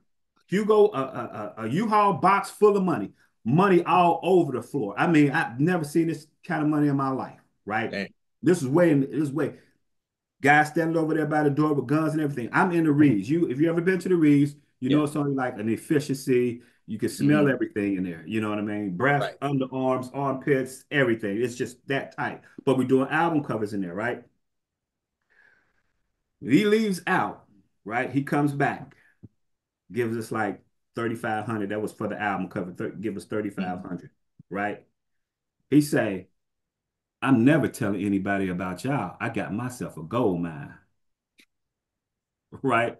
Hugo, a U-Haul box full of money all over the floor. I mean, I've never seen this kind of money in my life, right? Damn. This way. Guys standing over there by the door with guns and everything. I'm in the Reeds. If you ever been to the Reeds, you Yeah. know it's only like an efficiency. You can smell Mm-hmm. everything in there. You know what I mean? Breath, Right. underarms, armpits, everything. It's just that tight. But we're doing album covers in there, right? He leaves out, right? He comes back, gives us like 3,500. That was for the album cover. Give us Mm-hmm. 3,500, right? He say, "I'm never telling anybody about y'all. I got myself a gold mine," right?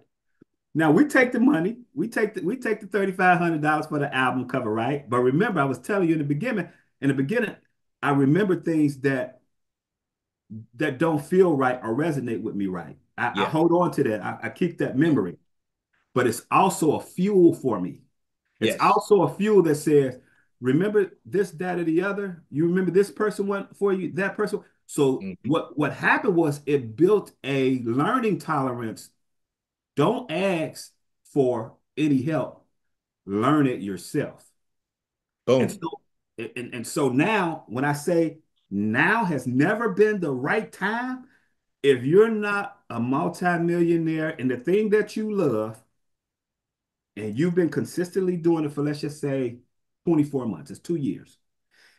Now we take the money, we take the $3,500 for the album cover, right? But remember, I was telling you in the beginning, I remember things that don't feel right or resonate with me right. I Yeah. hold on to that. I keep that memory, but it's also a fuel for me. It's Yes. also a fuel that says, remember this, that, or the other. You remember this person went for you, that person. So Mhm. what happened was it built a learning tolerance. Don't ask for any help. Learn it yourself. And Boom. so and so now when I say now has never been the right time, if you're not a multimillionaire in the thing that you love and you've been consistently doing it for, let's just say, 24 months, it's 2 years.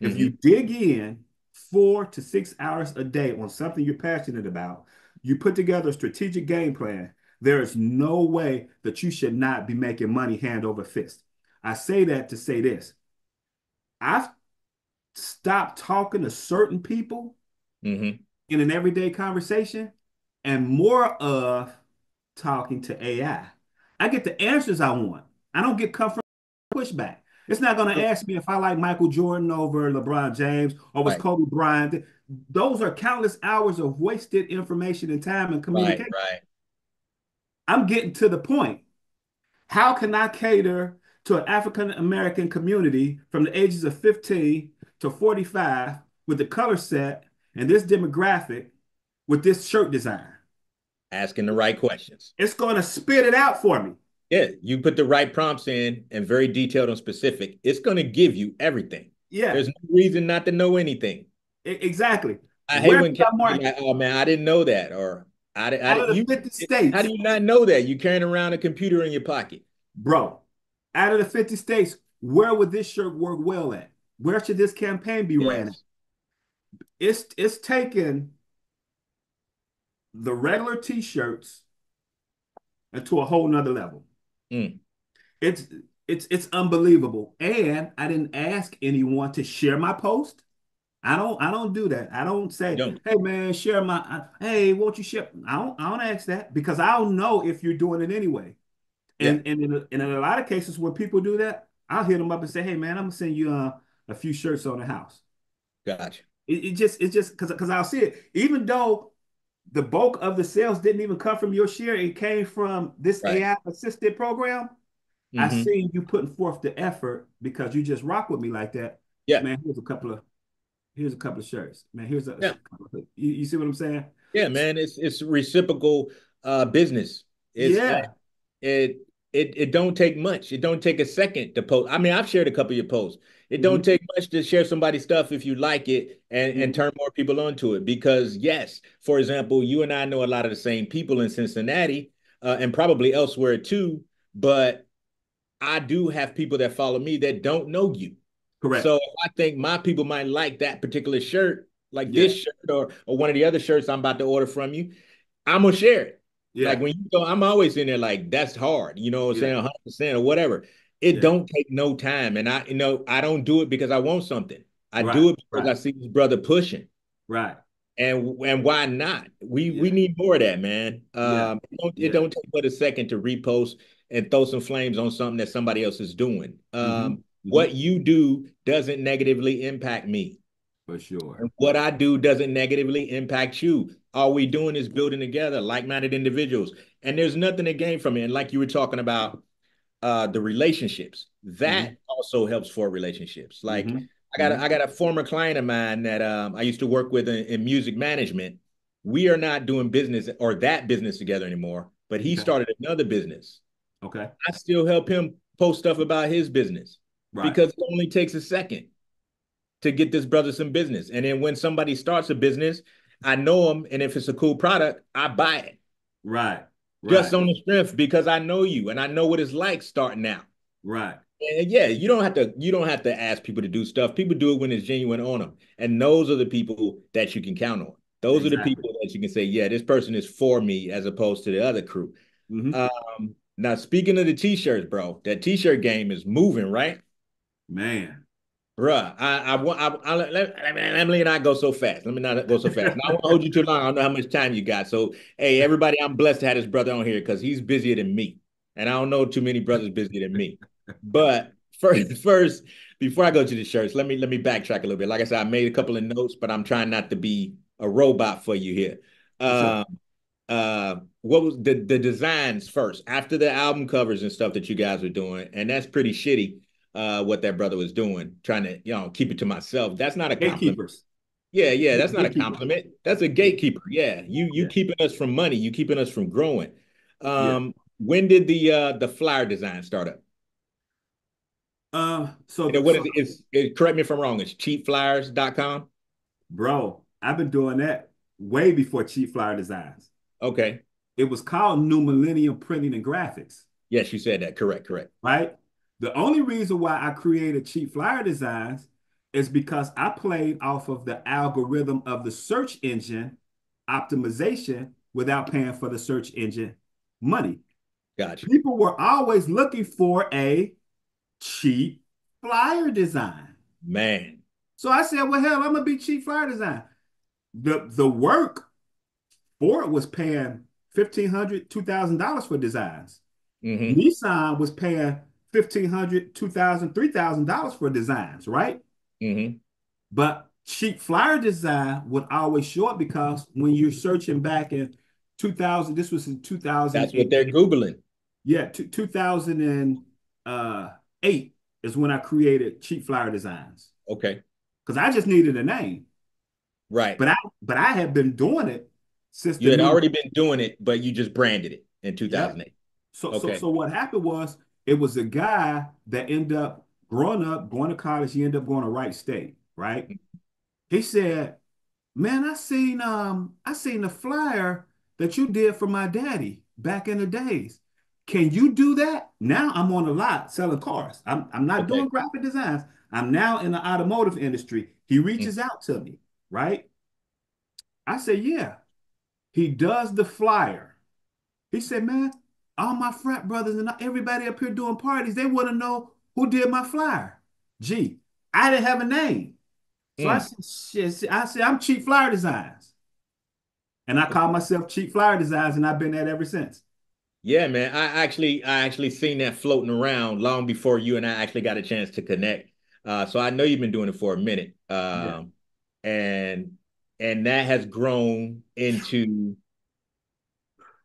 If you Hmm. dig in 4 to 6 hours a day on something you're passionate about, you put together a strategic game plan, there is no way that you should not be making money hand over fist. I say that to say this. I've stopped talking to certain people Hmm. in an everyday conversation and more of talking to AI. I get the answers I want. I don't get comfort pushback. It's not going to ask me if I like Michael Jordan over LeBron James or was Right. Kobe Bryant. Those are countless hours of wasted information and time and Right. communication. Right. I'm getting to the point. How can I cater to an African American community from the ages of 15 to 45 with the color set and this demographic with this shirt design? Asking the right questions. It's going to spit it out for me. Yeah, you put the right prompts in and very detailed and specific, it's going to give you everything. Yeah, There's no reason not to know anything. exactly. I hate Where when can I cats be market? like, "Oh man, I didn't know that," or Out of the 50 how states, do you not know that? You carrying around a computer in your pocket, bro, out of the 50 states, where would this shirt work well at? Where should this campaign be ran at? yes. It's taken the regular t-shirts to a whole nother level. Mm, It's it's unbelievable. And I didn't ask anyone to share my post. I don't do that. I don't say, don't. hey man, share my hey, won't you share? I don't ask that because I don't know if you're doing it anyway. Yeah, And in a lot of cases when people do that, I'll hit them up and say, hey man, I'm gonna send you a few shirts on the house. gotcha. It's just because I'll see it. Even though the bulk of the sales didn't even come from your share, it came from this Right. AI assisted program. I Hmm. seen you putting forth the effort because you just rock with me like that. Yeah, Man, here's a couple of shirts. Man, here's a yeah, you see what I'm saying? yeah, man. It's reciprocal business. It's Yeah. it it don't take much. It don't take a second to post. I mean, I've shared a couple of your posts. It don't Hmm. take much to share somebody's stuff if you like it and Hmm. turn more people onto it. Because yes, for example, you and I know a lot of the same people in Cincinnati and probably elsewhere too. But I do have people that follow me that don't know you. So Correct. if I think my people might like that particular shirt, like Yeah. this shirt or one of the other shirts I'm about to order from you, I'm gonna share it. Like Yeah. when you go, I'm always in there like that's hard, you know what I'm Yeah. saying, 100% or whatever. It Yeah. don't take no time. And I don't do it because I want something. I Right. do it because Right. I see this brother pushing. Right. And why not? We Yeah. need more of that, man. Yeah. It Yeah. don't take but a second to repost and throw some flames on something that somebody else is doing. Hmm. What Hmm. you do doesn't negatively impact me. For sure. And what I do doesn't negatively impact you. All we doing is building together like-minded individuals. And there's nothing to gain from it. And like you were talking about the relationships, Hmm. that also helps for relationships. Like Hmm. I Hmm. got a former client of mine that I used to work with in music management. We are not doing business or that business together anymore, but he Okay. started another business. Okay. I still help him post stuff about his business Right. because it only takes a second to get this brother some business. And then when somebody starts a business, I know them, and if it's a cool product, I buy it Right. just Right. on the strength because I know you and I know what it's like starting out. Right. And yeah, you don't have to ask people to do stuff. People do it when it's genuine on them. And those are the people that you can count on. Those are the Exactly. people that you can say, yeah, this person is for me as opposed to the other crew. Hmm. Now speaking of the t-shirts, bro, that t-shirt game is moving, right? Man. Bruh, I want let me not go so fast. Let me not go so fast. Now I won't hold you too long. I don't know how much time you got. So, hey, everybody, I'm blessed to have this brother on here because he's busier than me. and I don't know too many brothers busier than me. But first, before I go to the shirts, let me backtrack a little bit. Like I said, I made a couple of notes, but I'm trying not to be a robot for you here. For sure. Um, what was the designs first after the album covers and stuff that you guys were doing? And that's pretty shitty. What that brother was doing, trying to keep it to myself. That's not a compliment. Gatekeepers. Yeah, that's not a Gatekeepers. compliment. That's a Yeah. gatekeeper. Yeah, you Yeah. keeping us from money. You keeping us from growing. Yeah. When did the flyer design start up? So What is so it? Correct me if I'm wrong. It's cheapflyers.com. bro, I've been doing that way before Cheap Flyer Designs. Okay. It was called New Millennium Printing and Graphics, Yes, you said that. Correct. right? The only reason why I created Cheap Flyer Designs is because I played off of the algorithm of the search engine optimization without paying for the search engine money. Gotcha. People were always looking for a cheap flyer design. Man. So I said, well, hell, I'm gonna be cheap flyer design. The work Ford was paying $1,500, $2,000 for designs. Mm-hmm. Nissan was paying $1,500, $2,000, $3,000 for designs, right? Mm-hmm. But cheap flyer design would always show up because when you're searching back in 2000, this was in That's what 2008. they're Googling. Yeah, 2008 is when I created cheap flyer designs Okay. because I just needed a name. Right. But I had been doing it since You the had new. already been doing it, but you just branded it in Yep. 2008. So so Okay. so what happened was it was a guy that ended up growing up, going to college. He ended up going to Wright State, right? He said, "Man, I seen the flyer that you did for my daddy back in the days. Can you do that?" Now I'm on the lot selling cars. I'm not doing Okay. graphic designs. I'm now in the automotive industry. He Mm. reaches out to me, right? I said, "Yeah." He does the flyer. He said, "Man, all my frat brothers and everybody up here doing parties, they want to know who did my flyer." Gee, I didn't have a name. So I Mm. said, shit, I said, I'm Cheap Flyer Designs. And I call myself Cheap Flyer Designs, and I've been that ever since. Yeah, man. I actually seen that floating around long before you and I actually got a chance to connect. So I know you've been doing it for a minute. Yeah. And that has grown into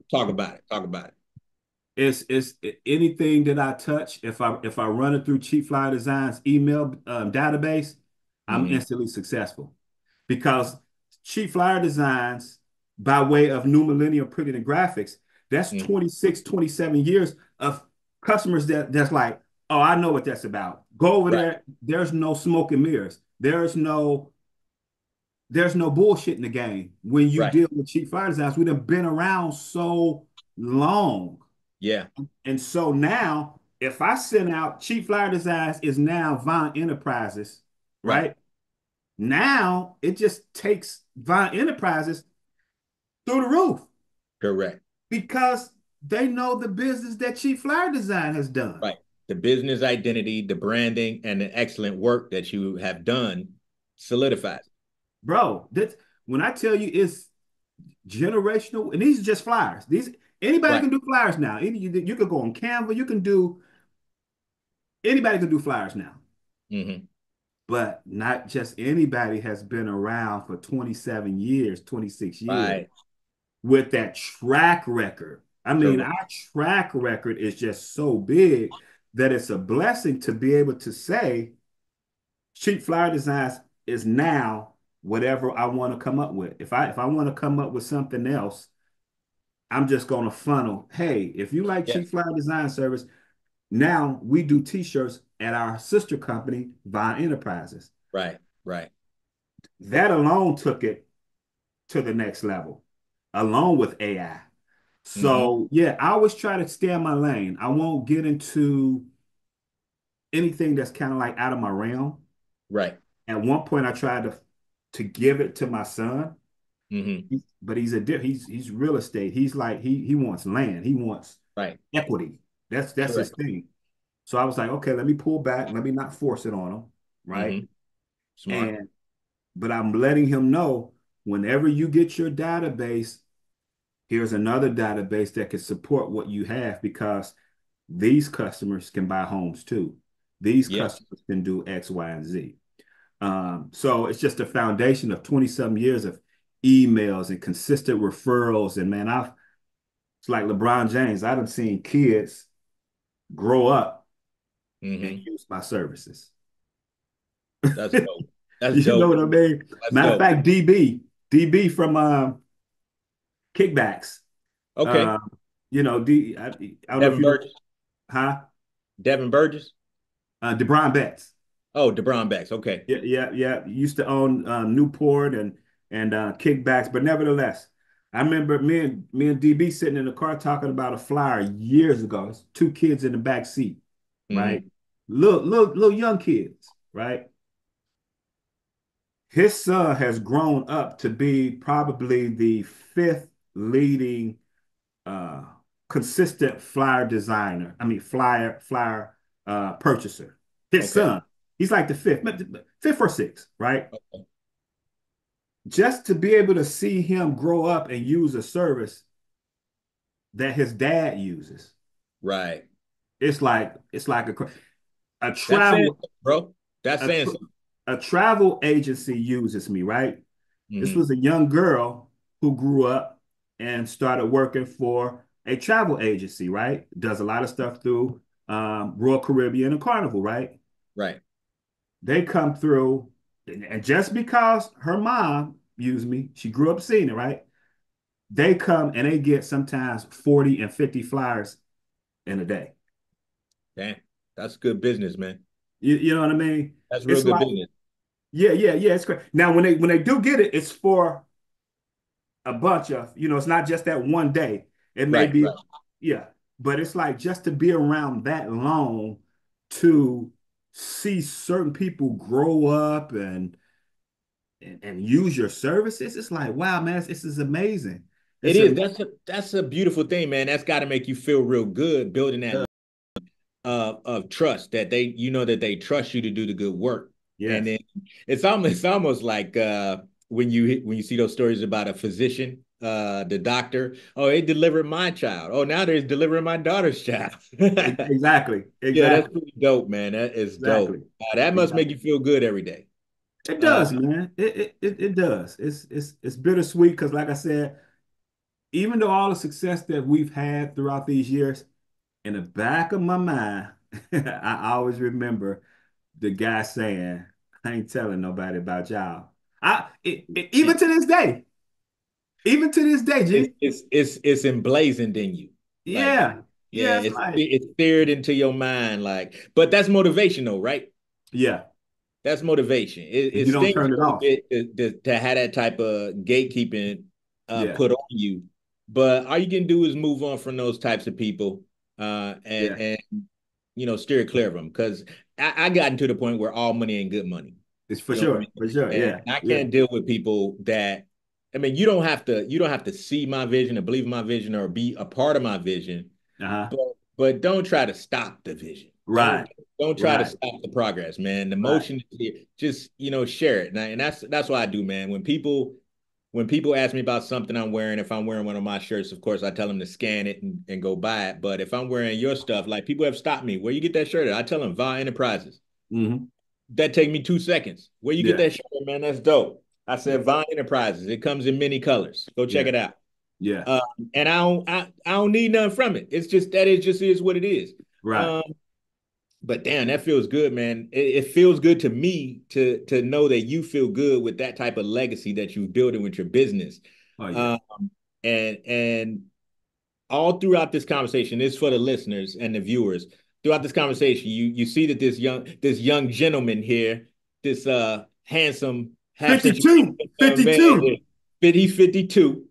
talk about it. Talk about it. It's anything that I touch, if I run it through Cheap Flyer Designs email database, I'm Hmm. instantly successful. Because Cheap Flyer Designs, by way of New Millennium Printing and Graphics, that's Hmm. 26, 27 years of customers that's like, oh, I know what that's about. Go over Right. there. There's no smoke and mirrors. There's no bullshit in the game when you Right. deal with Cheap Flyer Designs. We've been around so long. Yeah. And so now, if I send out Cheap Flyer Designs is now Vine Enterprises, Right. right? Now it just takes Vine Enterprises through the roof Correct. because they know the business that Cheap Flyer Design has done. Right. The business identity, the branding, and the excellent work that you have done solidifies. Bro, that when I tell you it's generational, and these are just flyers. These anybody Right. can do flyers now. You could go on Canva, anybody can do flyers now. Hmm. But not just anybody has been around for 27 years, 26 years Right. with that track record. I mean, Correct. our track record is just so big that it's a blessing to be able to say Cheap Flyer Designs is now whatever I want to come up with. If I want to come up with something else, I'm just going to funnel. Hey, if you like Yeah. Cheap Flyer Design Service, now we do t-shirts at our sister company, Vine Enterprises. Right. Right. That alone took it to the next level, along with AI. Hmm. So yeah, I always try to stay in my lane. I won't get into anything that's kind of like out of my realm. Right. At one point, I tried to give it to my son, Hmm. but he's real estate. He's like he wants land. He wants Right. equity. That's his Correct. thing. So I was like, okay, let me pull back. Let me not force it on him, right? Hmm. Smart. And but I'm letting him know whenever you get your database, here's another database that can support what you have because these customers can buy homes too. These Yeah. customers can do X, Y, and Z. So it's just a foundation of 20 some years of emails and consistent referrals. And man, it's like LeBron James. I done seen kids grow up and Mm-hmm. use my services. That's dope. That's You know dope. what I mean? That's Matter of dope. fact, DB from Kickbacks. Okay. Uh, I don't know if Devin you know, Burgess. huh? Devin Burgess. DeBron Betts. Oh, DeBron Becks. Okay. Yeah, yeah, yeah. Used to own Newport and Kickbacks, but nevertheless, I remember me and DB sitting in the car talking about a flyer years ago. It's two kids in the back seat, right? Mm-hmm. Little young kids, right? His son has grown up to be probably the fifth leading uh, consistent flyer designer. I mean, flyer purchaser. His Okay. son, he's like the fifth or sixth, right? Just to be able to see him grow up and use a service that his dad uses, Right. it's like a That's saying, travel bro. That's a, saying tr something. a travel agency uses me, right? This Mm-hmm. was a young girl who grew up and started working for a travel agency, right? Does a lot of stuff through Royal Caribbean and Carnival, right? Right. They come through, and just because her mom used me, she grew up seeing it, right? They come and they get sometimes 40 and 50 flyers in a day. Damn. That's good business, man. You know what I mean? That's real It's good like, business. yeah, yeah, yeah, it's great. Now, when they do get it, it's for a bunch of, it's not just that one day. It may Right. be, Right. yeah, but it's like just to be around that long to see certain people grow up and use your services. It's like, wow, man, this is amazing. It It's is. a That's a beautiful thing, man. That's got to make you feel real good, building that of trust that that they trust you to do the good work. And yes. then it's almost like when you see those stories about a physician, the doctor, oh, they delivered my child. Oh, now they're delivering my daughter's child. Exactly. Yeah, that's Exactly. pretty dope, man. That is dope. Exactly. That must make Exactly. you feel good every day. It Uh, does, man. It does. It's bittersweet because, like I said, even though all the success that we've had throughout these years, in the back of my mind, I always remember the guy saying, "I ain't telling nobody about y'all." Even to this day, even to this day, it's G. it's it's it's emblazoned in you. Like, Yeah, yeah, yeah. It's it's like, it's seared into your mind. Like, but that's motivation, though, right? yeah, That's motivation. It, and it you don't stings turn a it little off. bit to have that type of gatekeeping Yeah, put on you, but all you can do is move on from those types of people, and yeah. steer clear of them. Because I gotten to the point where all money ain't good money. It's for You know what I sure, mean? for sure. And Yeah, I yeah. can't deal with people that. I mean, you don't have to see my vision or believe in my vision or be a part of my vision, Uh-huh. but but don't try to stop the vision. Don't Right, don't try to right, stop the progress, man. The right. motion is here. Just share it. And that's what I do, man. When people ask me about something I'm wearing, if I'm wearing one of my shirts, of course I tell them to scan it and go buy it. But if I'm wearing your stuff, like people have stopped me, where you get that shirt at? I tell them VA Enterprises. Hmm. That take me 2 seconds. Where you get Yeah, that shirt, man? That's dope. I yeah, said VA Enterprises. It comes in many colors. Go check yeah, it out. yeah. Um, and I don't need nothing from it. It's just that it just is what it is. Right. Um, but damn, that feels good, man. It feels good to me to know that you feel good with that type of legacy that you're building with your business. Oh yeah. Um, and all throughout this conversation, this is for the listeners and the viewers. Throughout this conversation, you see that this young gentleman here, this handsome half century 52, man, 52. he's 52,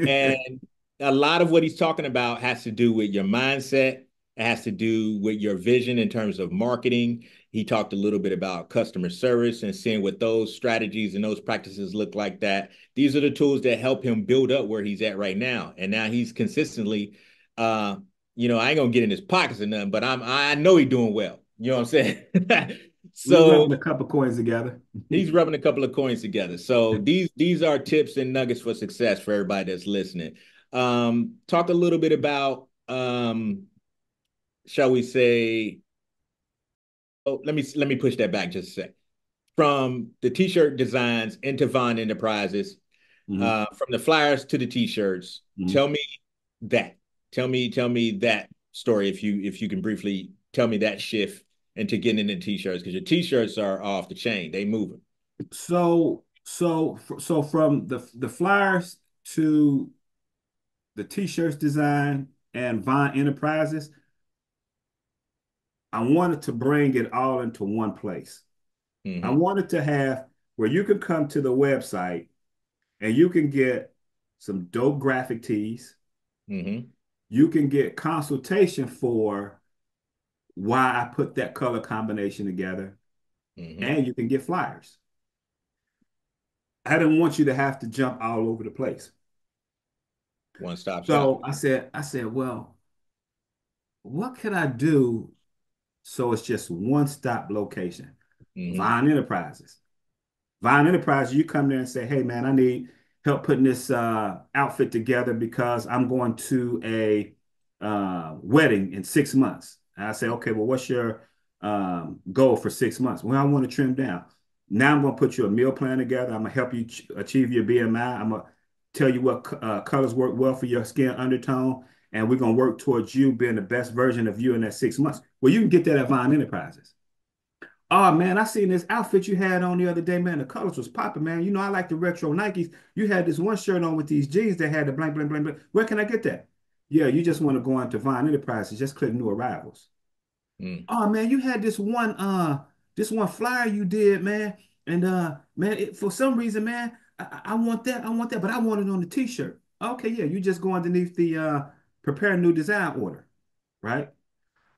and a lot of what he's talking about has to do with your mindset. It has to do with your vision in terms of marketing. He talked a little bit about customer service and seeing what those strategies and those practices look like. That these are the tools that help him build up where he's at right now. And now he's consistently, I ain't gonna get in his pockets or nothing, but I know he's doing well. You know what I'm saying? We So rubbing a couple coins together. he's rubbing a couple of coins together. So these are tips and nuggets for success for everybody that's listening. Talk a little bit about shall we say, oh, let me push that back just a sec. From the t-shirt designs into Vine Enterprises, Mm-hmm. from the flyers to the t-shirts. Mm-hmm. Tell me that. Tell me that story if you can briefly tell me that shift into getting into t-shirts because your t-shirts are off the chain. They moving. So from the flyers to the t-shirts design and Vine Enterprises, I wanted to bring it all into one place. I Mm-hmm. wanted to have where you could come to the website and you can get some dope graphic tees. Mm-hmm. You can get consultation for why I put that color combination together, Mm-hmm. and you can get flyers. I didn't want you to have to jump all over the place. One stop shop. So I said, well, what can I do so it's just one stop location? Mm-hmm. Vine Enterprises. Vine Enterprises, you come there and say, hey man, I need help putting this outfit together because I'm going to a wedding in 6 months. And I say, okay, well, what's your goal for 6 months? Well, I want to trim down. Now I'm going to put you a meal plan together. I'm going to help you achieve your BMI. I'm going to tell you what colors work well for your skin undertone. And we're going to work towards you being the best version of you in that 6 months. Well, you can get that at Vine Enterprises. Oh man, I seen this outfit you had on the other day, man. The colors was popping, man. You know, I like the retro Nikes. You had this one shirt on with these jeans that had the blank, blank, blank, blank. Where can I get that? Yeah, you just want to go into Vine Enterprises, just click new arrivals. Mm. Oh man, you had this one flyer you did, man. And man, for some reason, man, I want that, but I want it on the t-shirt. Okay, yeah, you just go underneath the prepare a new design order, right?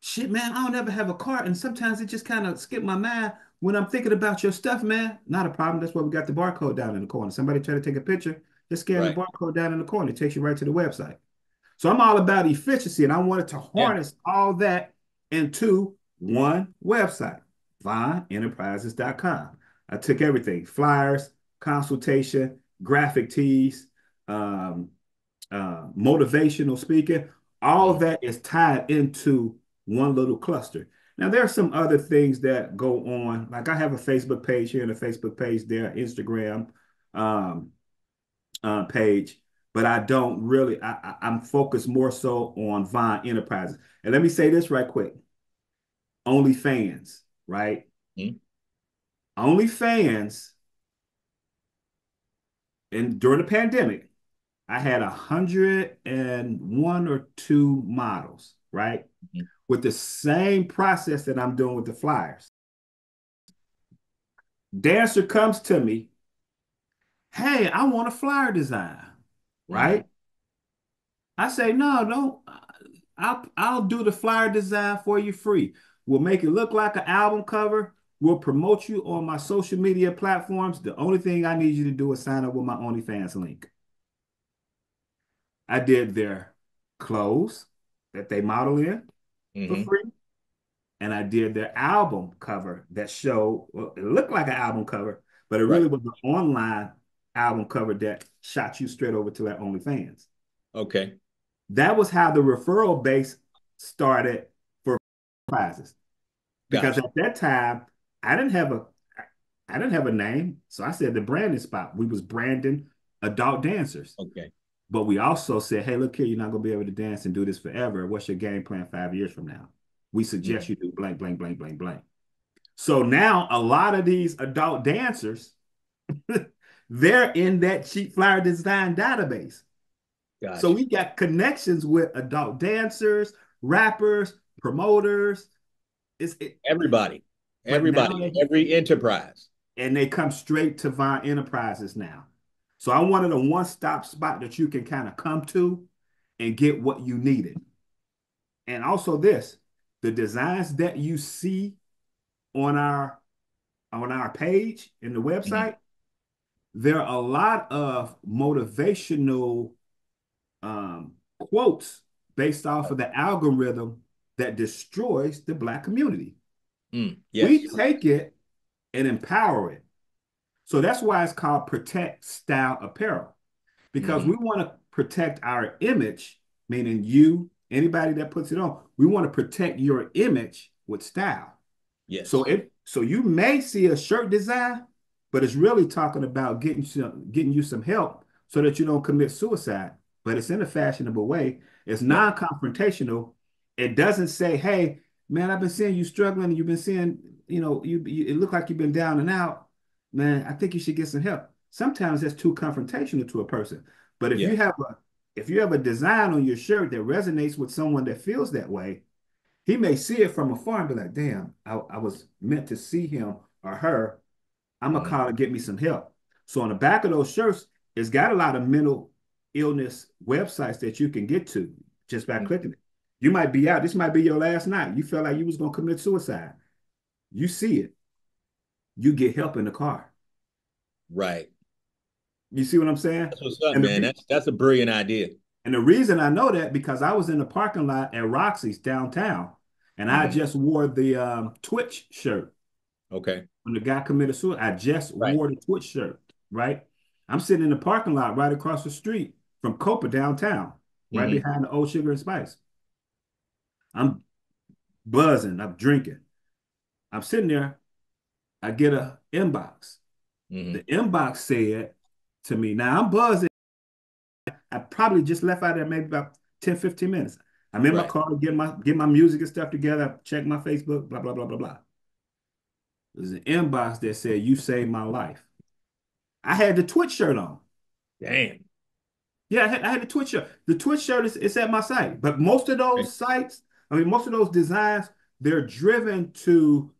Shit, man, I don't ever have a cart, and sometimes it just kind of skip my mind when I'm thinking about your stuff, man. Not a problem. That's why we got the barcode down in the corner. Somebody try to take a picture, just scan the Right. barcode down in the corner. It takes you right to the website. So I'm all about efficiency, and I wanted to Yeah. harness all that into one website, VineEnterprises.com. I took everything, flyers, consultation, graphic tees, um, motivational speaking, all of Mm. that is tied into one little cluster. Now, there are some other things that go on. Like I have a Facebook page here and a Facebook page there, Instagram um, page, but I don't really, I'm focused more so on Vine Enterprises. And let me say this right quick. OnlyFans, right? Mm. OnlyFans, and during the pandemic, I had 101 or two models, right? Mm. With the same process that I'm doing with the flyers. Dancer comes to me, hey, I want a flyer design, Mm. right? I say, no, no, I'll do the flyer design for you free. We'll make it look like an album cover. We'll promote you on my social media platforms. The only thing I need you to do is sign up with my OnlyFans link. I did their clothes that they model in for Mm-hmm. free. And I did their album cover that showed, well, it looked like an album cover, but it really Right. was an online album cover that shot you straight over to their OnlyFans. Okay. That was how the referral base started for prizes. Because Gotcha. at that time, I didn't have a I didn't have a name. So I said the branding spot. We was branding adult dancers. Okay. But we also said, hey, look here, you're not gonna be able to dance and do this forever. What's your game plan 5 years from now? We suggest Mm. you do blank, blank, blank, blank, blank. So now a lot of these adult dancers, they're in that cheap flyer design database. So Gotcha. we got connections with adult dancers, rappers, promoters. Everybody. But now Everybody. Every enterprise. they come straight to Vine Enterprises now. So I wanted a one-stop spot that you can kind of come to and get what you needed. And also this, the designs that you see on our page in the Mm. website, there are a lot of motivational quotes based off of the algorithm that destroys the Black community. Mm. We Yes. take it and empower it. So that's why it's called Protect Style Apparel, because Mm-hmm. we want to protect our image, meaning you, anybody that puts it on, we want to protect your image with style. So Yes. so you may see a shirt design, but it's really talking about getting you some help so that you don't commit suicide. But it's in a fashionable way. It's Yeah. non-confrontational. It doesn't say, "Hey, man, I've been seeing you struggling, and you've been seeing, you it look like you've been down and out. Man, I think you should get some help." Sometimes that's too confrontational to a person. But Yeah. if you have a design on your shirt that resonates with someone that feels that way, he may see it from afar and be like, damn, I was meant to see him or her. I'm going to Mhm. call and get me some help. So on the back of those shirts, it's got a lot of mental illness websites that you can get to just by clicking it. You might be out. This might be your last night. You felt like you was going to commit suicide. You see it. You get help in the car. Right. You see what I'm saying? That's what's up, And man. the, That's a brilliant idea. and the reason I know that because I was in the parking lot at Roxy's downtown, and I Hmm. just wore the Twitch shirt. Okay. When the guy committed suicide, I just Right. wore the Twitch shirt, right? I'm sitting in the parking lot right across the street from Copa downtown, right Hmm. behind the Old Sugar and Spice. I'm buzzing, I'm drinking. I'm sitting there, I get a inbox. The Hmm. inbox said to me, now I'm buzzing. I probably just left out there maybe about 10, 15 minutes. I'm in my Right. car, get my music and stuff together, check my Facebook, blah, blah, blah, blah, blah. There's an inbox that said, you saved my life. I had the Twitch shirt on. Damn. Yeah, I had the Twitch shirt. The Twitch shirt is at my site. But most of Okay. those sites, I mean, most of those designs, they're driven to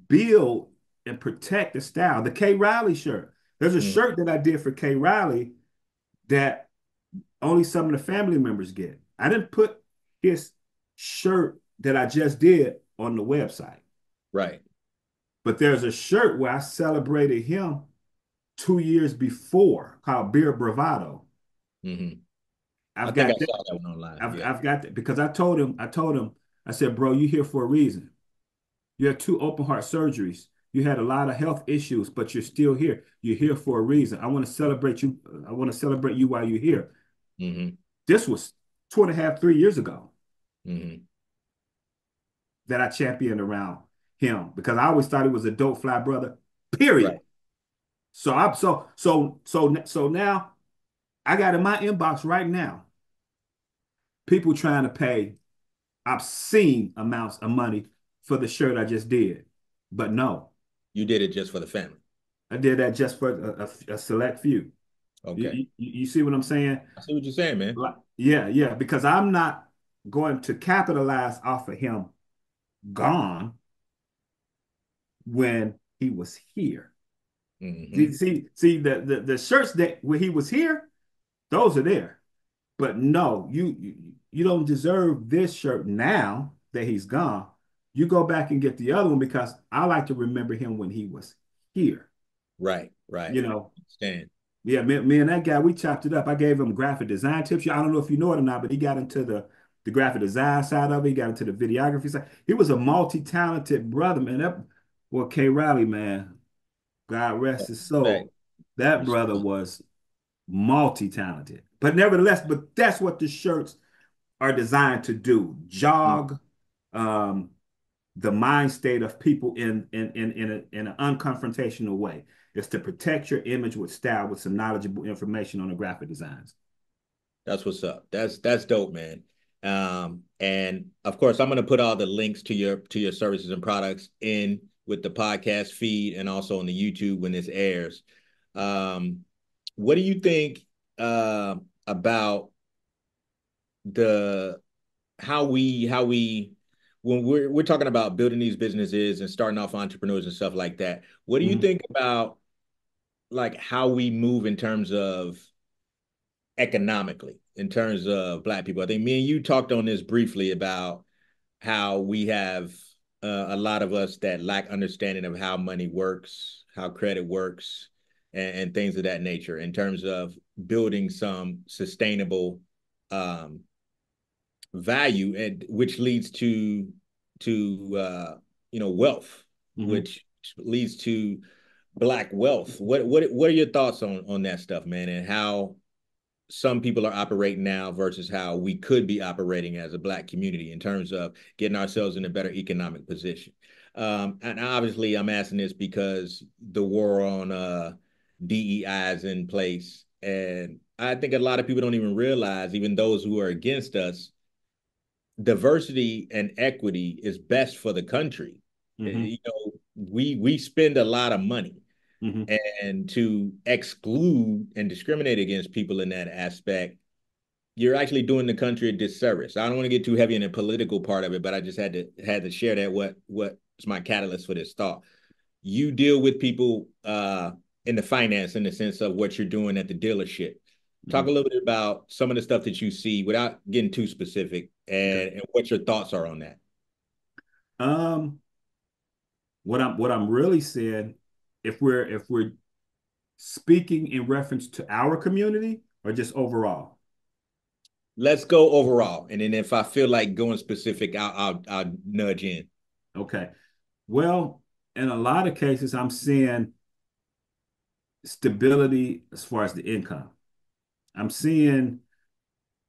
build and protect the style. The K Riley shirt. There's a Mm. shirt that I did for K Riley that only some of the family members get. I didn't put his shirt that I just did on the website. Right. But there's a shirt where I celebrated him 2 years before called Beer Bravado. Hmm. I I've think I got saw that one online. Yeah. I've got that because I told him, I said, bro, you here for a reason. You had two open heart surgeries. You had a lot of health issues, but you're still here. You're here for a reason. I want to celebrate you. I want to celebrate you while you're here. Hmm. This was 2.5, 3 years ago Hmm. that I championed around him because I always thought he was a dope fly brother, period. Right. So now I got in my inbox right now, people trying to pay obscene amounts of money for the shirt I just did. But no, You did it just for the family. I did that just for a select few. Okay. You see what I'm saying? I see what you're saying, man. Like, yeah, yeah, because I'm not going to capitalize off of him gone when he was here. Hmm. See the shirts that when he was here, those are there. But no, you don't deserve this shirt now that he's gone. You go back and get the other one because I like to remember him when he was here. Right. Right. You know, Understand. yeah, me and that guy, we chopped it up. I gave him graphic design tips. I don't know if you know it or not, but he got into the graphic design side of it. He got into the videography side. He was a multi-talented brother, man. Well, K. Riley, man, God rest his Respect. soul. That brother Respect. was multi-talented. But nevertheless, but that's what the shirts are designed to do. Jog um, the mind state of people in an unconfrontational way. It's to protect your image with style with some knowledgeable information on the graphic designs. That's what's up. That's dope, man. And of course, I'm gonna put all the links to your services and products in with the podcast feed and also on the YouTube when this airs. Um, what do you think about the how we when we're talking about building these businesses and starting off entrepreneurs and stuff like that? What do you Mhm. think about like how we move in terms of economically in terms of Black people? I think me and you talked on this briefly about how we have a lot of us that lack understanding of how money works, how credit works, and things of that nature in terms of building some sustainable um, value, and which leads to wealth, Mhm. which leads to Black wealth. What are your thoughts on that stuff, man, and how some people are operating now versus how we could be operating as a Black community in terms of getting ourselves in a better economic position. And obviously, I'm asking this because the war on DEI is in place. And I think a lot of people don't even realize, even those who are against us, diversity and equity is best for the country. Mm-hmm. We spend a lot of money, Mm-hmm. and to exclude and discriminate against people in that aspect, you're actually doing the country a disservice. I don't want to get too heavy in the political part of it, but I just had to share that what's my catalyst for this thought. You deal with people in the finance in the sense of what you're doing at the dealership. Talk a little bit about some of the stuff that you see without getting too specific, Okay. and what your thoughts are on that. Um, what I'm really saying, if we're speaking in reference to our community or just overall. Let's go overall, and then if I feel like going specific, I'll nudge in. Okay. Well, in a lot of cases, I'm seeing stability as far as the income. I'm seeing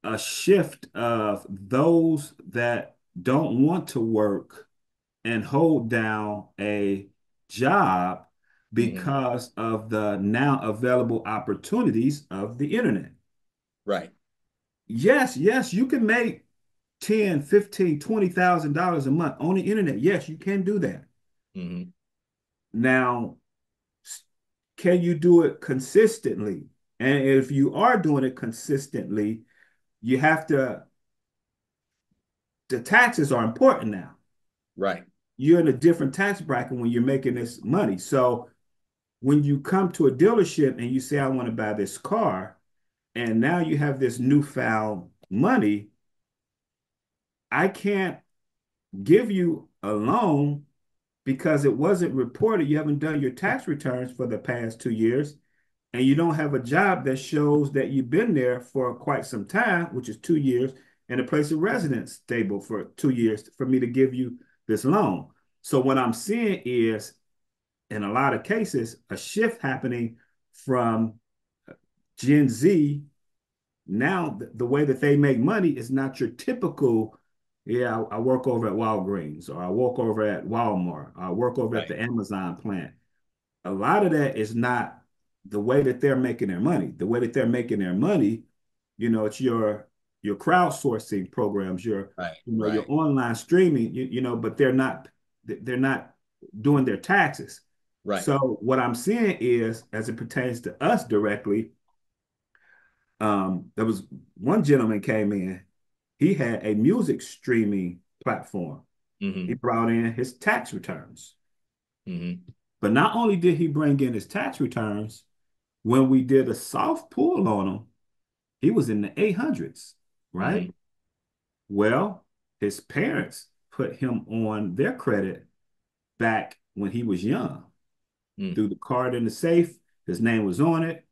a shift of those that don't want to work and hold down a job Mm-hmm. because of the now available opportunities of the internet. Right. Yes, yes, you can make 10, 15, $20,000 a month on the internet. Yes, you can do that. Mm-hmm. Now, can you do it consistently? And if you are doing it consistently, you have to, the taxes are important now. Right. You're in a different tax bracket when you're making this money. So when you come to a dealership and you say, I want to buy this car, and now you have this newfound money, I can't give you a loan because it wasn't reported. You haven't done your tax returns for the past 2 years, and you don't have a job that shows that you've been there for quite some time, which is 2 years, and a place of residence stable for 2 years for me to give you this loan. So what I'm seeing is, in a lot of cases, a shift happening from Gen Z. Now, the way that they make money is not your typical, yeah, I work over at Walgreens, or I work over at Walmart, or I work over at Right. the Amazon plant. A lot of that is not the way that they're making their money. The way that they're making their money, it's your crowdsourcing programs, your Right. your Right. online streaming, but they're not doing their taxes. Right. So what I'm seeing is, as it pertains to us directly, there was one gentleman came in. He had a music streaming platform. He Mm-hmm. brought in his tax returns. Mm-hmm. But not only did he bring in his tax returns, when we did a soft pull on him, he was in the 800s, right? Mm-hmm. Well, his parents put him on their credit back when he was young. Mm-hmm. Through the card in the safe, his name was on it.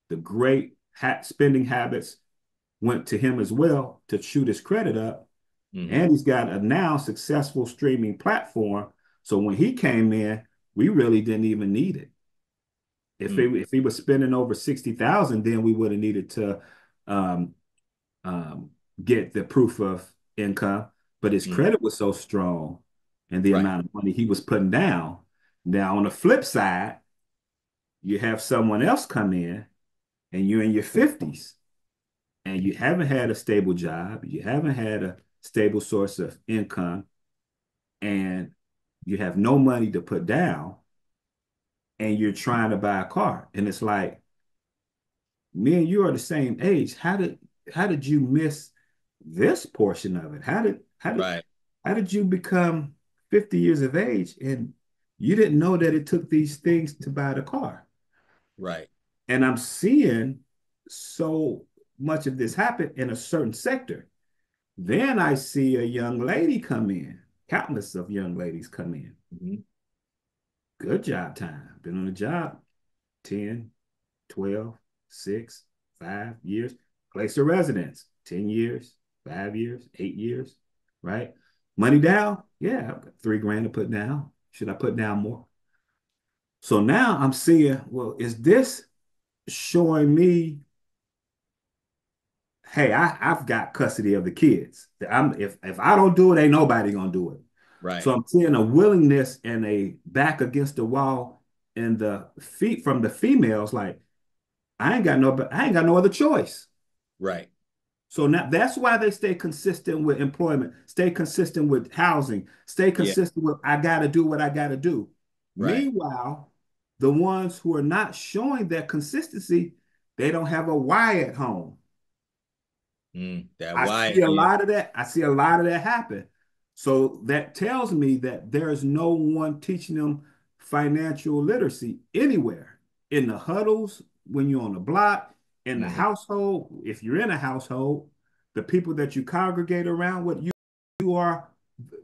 The great spending habits went to him as well to shoot his credit up. Mm-hmm. And he's got a now successful streaming platform. So when he came in, we really didn't even need it. If he was spending over 60,000, then we would have needed to um, um, get the proof of income. But his Mm-hmm. credit was so strong, and the Right. amount of money he was putting down. Now, on the flip side, you have someone else come in, and you're in your 50s, and you haven't had a stable job, you haven't had a stable source of income, and you have no money to put down, and you're trying to buy a car. And it's like, me and you are the same age. How did you miss this portion of it? Right. How did you become 50 years of age and you didn't know that it took these things to buy the car? Right. And I'm seeing so much of this happen in a certain sector. Then I see a young lady come in, countless of young ladies come in. Mm-hmm. Good job time. Been on the job 10, 12, 6, 5 years. Place of residence, 10 years, 5 years, 8 years, right? Money down, yeah, I've got 3 grand to put down. Should I put down more? So now I'm seeing, well, is this showing me hey, I've got custody of the kids. If I don't do it, ain't nobody gonna do it. Right. So I'm seeing a willingness and a back against the wall and the feet from the females, like I ain't got no other choice. Right. So now that's why they stay consistent with employment, stay consistent with housing, stay Yeah. consistent with I gotta do what I gotta do. Right. Meanwhile, the ones who are not showing that consistency, they don't have a why at home. That I why see a is lot of that. I see a lot of that happen. So that tells me that there is no one teaching them financial literacy anywhere in the huddles, when you're on the block, in the mhm, household. If you're in a household, the people that you congregate around with, you are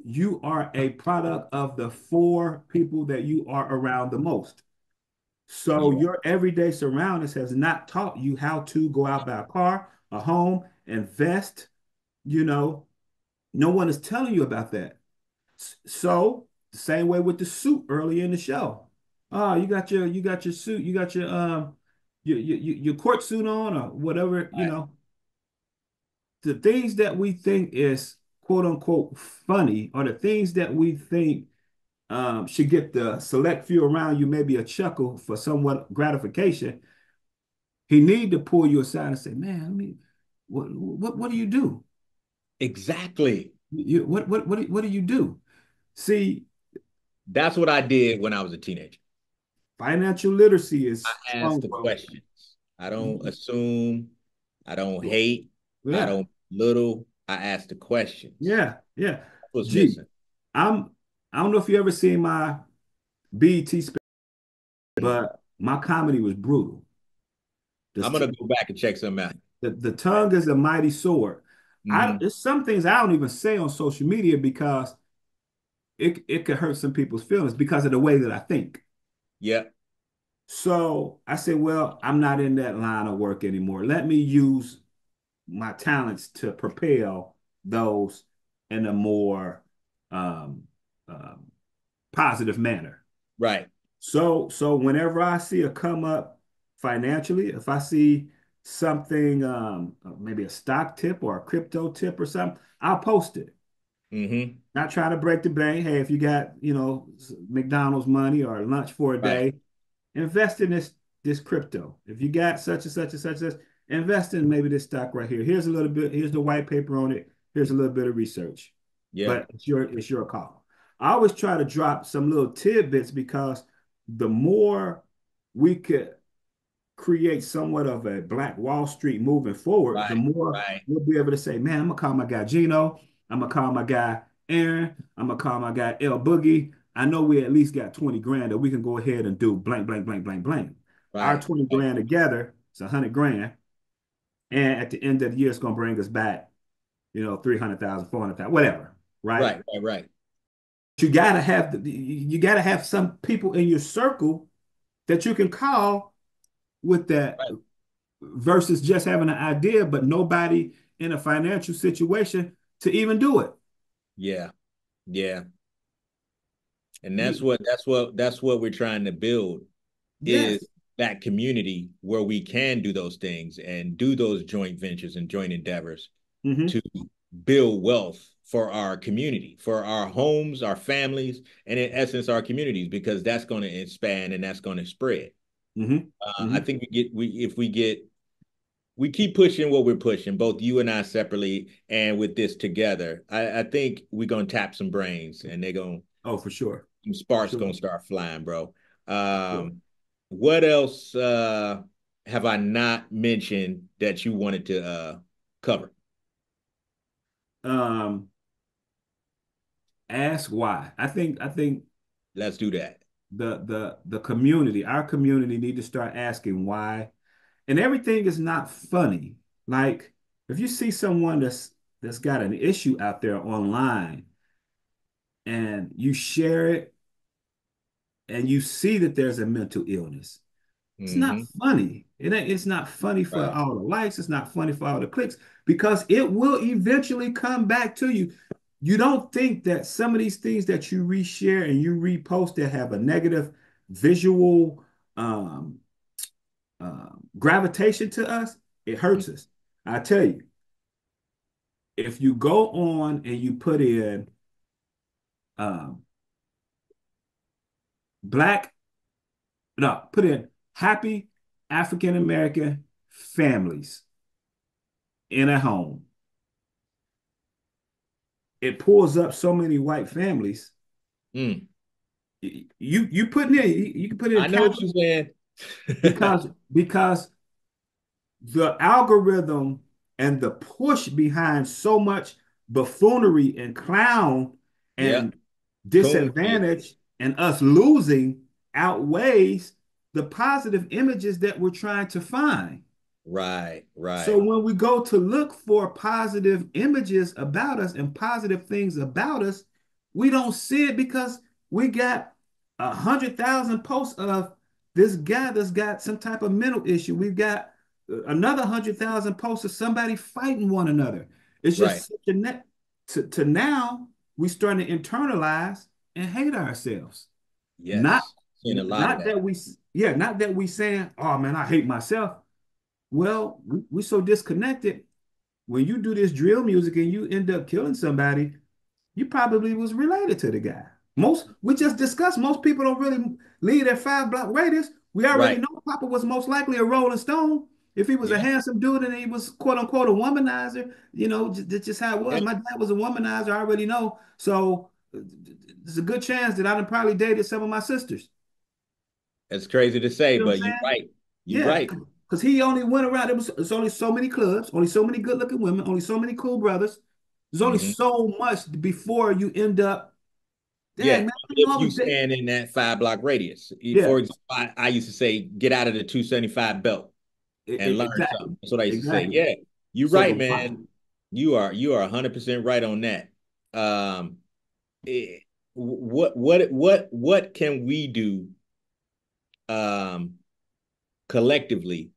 you are a product of the four people that you are around the most. So yeah. your everyday surroundings has not taught you how to go out, buy a car, a home, invest. You know, no one is telling you about that. So the same way with the suit early in the show. Oh, you got your suit, you got your court suit on or whatever, Right. the things that we think is quote unquote funny, or the things that we think should get the select few around you maybe a chuckle for somewhat gratification. He need to pull you aside and say, man, I mean, what do you do? Exactly. What do you do? See, That's what I did when I was a teenager. financial literacy I is asked strong, the bro. questions. I don't assume. I don't hate. I Yeah, don't little. I ask the questions. yeah, yeah. That's what's Gee, missing. I'm I don't know if you ever seen my BET space, Mm. but my comedy was brutal. I'm The, gonna go back and check some out. the tongue is a mighty sword. Hmm. There's some things I don't even say on social media because it could hurt some people's feelings because of the way that I think. Yep. So I said, well, I'm not in that line of work anymore. Let me use my talents to propel those in a more um, um, positive manner. Right. So whenever I see a come up financially, if I see something, maybe a stock tip or a crypto tip or something, I'll post it. Hmm. Not trying to break the bank. Hey, if you got, McDonald's money or lunch for a Right. day, invest in this crypto. If you got such and such and such and such, invest in maybe this stock right here. Here's a little bit. Here's the white paper on it. Here's a little bit of research. Yeah. But it's your call. I always try to drop some little tidbits because the more we could create somewhat of a Black Wall Street moving forward, the Right. more Right. we'll be able to say, man, I'm gonna call my guy Gino. I'm gonna call my guy Aaron. I'm gonna call my guy L Boogie. I know we at least got 20 grand that we can go ahead and do blank, blank, blank, blank, blank. Our Right. 20 Right. grand together is 100 grand. And at the end of the year, it's gonna bring us back, 300,000, 400,000, whatever. Right. Right. Right. Right. You gotta have some people in your circle that you can call with that Right. versus just having an idea, but nobody in a financial situation to even do it. Yeah. Yeah. And You, that's what we're trying to build is yes. that community where we can do those things and do those joint ventures and joint endeavors Hmm. to build wealth for our community, for our homes, our families, and in essence, our communities, because that's going to expand and that's going to spread. Hmm. I Hmm. think we keep pushing what we're pushing, both you and I separately and with this together. I think we're gonna tap some brains and they're gonna Oh, for sure. some For sparks sure. gonna start flying, bro. For sure. What else have I not mentioned that you wanted to cover? Um, Ask why. I think Let's do that. the community, our community need to start asking why. And everything is not funny. Like if you see someone that's got an issue out there online and you share it and you see that there's a mental illness, it's not Hmm. funny. It's not funny for Right. all the likes. It's not funny for all the clicks because it will eventually come back to you. You don't think that some of these things that you reshare and you repost that have a negative visual gravitation to us, it hurts us. I tell you. if you go on and you put in um, black, no, put in happy African American families in a home, it pulls up so many white families. Mm. You put in, you can put in I know count what you're saying. because the algorithm and the push behind so much buffoonery and clown Yeah. and Coon shit. disadvantage and us losing outweighs the positive images that we're trying to find. Right, So right, when we go to look for positive images about us and positive things about us, we don't see it because we got 100,000 posts of this guy that's got some type of mental issue. We've got another 100,000 posts of somebody fighting one another. It's right. just such a net to now we starting to internalize and hate ourselves. Not Yes. Seen a lot of not that. that we yeah, not that we saying, oh man, I hate myself. Well, we so disconnected. When you do this drill music and you end up killing somebody, you probably was related to the guy. Most we just discussed. Most people don't really leave their 5 block radius. We already Right. know Papa was most likely a Rolling Stone. If he was a Yeah. handsome dude and he was quote unquote a womanizer, that's just how it was. Yeah. My dad was a womanizer. I already know. So there's a good chance that I done probably dated some of my sisters. It's crazy to say, You know what but I'm you're saying? right. You're Yeah, right. because he only went around. It's only so many clubs, only so many good looking women, only so many cool brothers. There's only Hmm. so much before you end up. Yeah. Dang man, I know I If was you dead. stand in that 5 block radius, Yeah, for example, I used to say, get out of the 275 belt and learn exactly, something. That's what I used to say. exactly. Yeah. You're So right, the man. You are 100% right on that. Um, eh, what can we do um collectively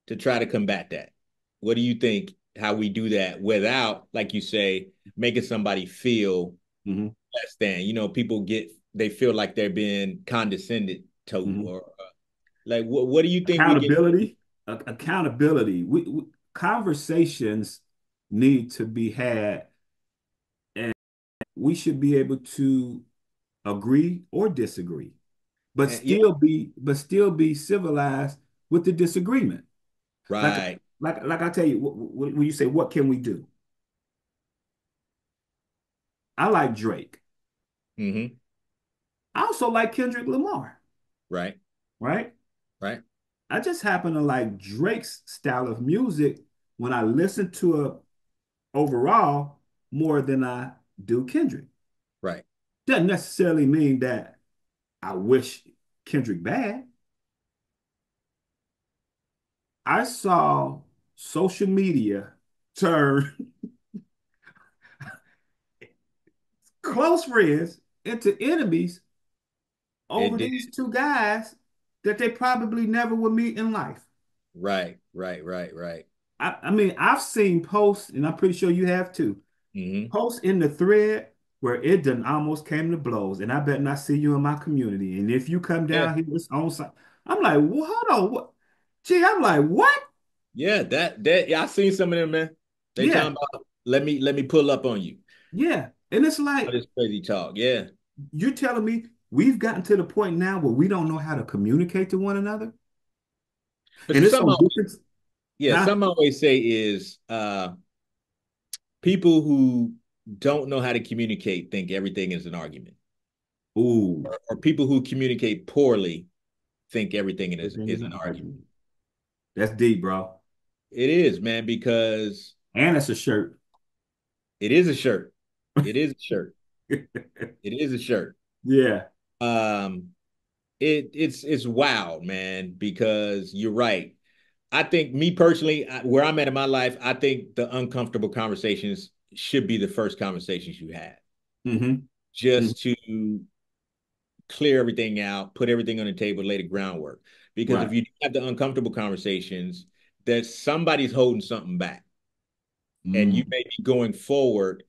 to try to combat that? What do you think how we do that without, like you say, making somebody feel Mhm, less than? People they feel like they're being condescended to, mhm. or like what do you think we can do? Accountability, accountability. Conversations need to be had, and we should be able to agree or disagree, Yeah, but still be civilized with the disagreement. Like right. like I tell you, when you say what can we do? I like Drake. Mm-hmm. I also like Kendrick Lamar, Right, right? right, I just happen to like Drake's style of music when I listen to it overall more than I do Kendrick. right. Doesn't necessarily mean that I wish Kendrick bad. I saw social media turn close friends into enemies It over did. these two guys that they probably never would meet in life. Right, right, right, right. I mean, I've seen posts, and I'm pretty sure you have too, Mm-hmm. posts in the thread where it done almost came to blows, and I bet not see you in my community. And if you come Yeah, down here, it's on site. I'm like, well, hold on, what? Gee, I'm like, what? yeah. That yeah, I seen some of them, man. They Yeah, talking about let me pull up on you. yeah. And it's All like this crazy talk. Yeah. you're telling me we've gotten to the point now where we don't know how to communicate to one another, But and it's some on always, different, yeah, huh? some always say is people who don't know how to communicate think everything is an argument. Ooh, Or people who communicate poorly think everything everything is is an an argument. argument. That's deep, bro. It is, man, because And it's a shirt. it is a shirt. It is a shirt. It is a shirt. Yeah. Um, it's wild, man, because you're right. I think me personally, where I'm at in my life, I think the uncomfortable conversations should be the first conversations you have, Hmm. just to clear everything out, put everything on the table, lay the groundwork. Because if Right. you have the uncomfortable conversations, that somebody's holding something back, and you Mm. may be going forward.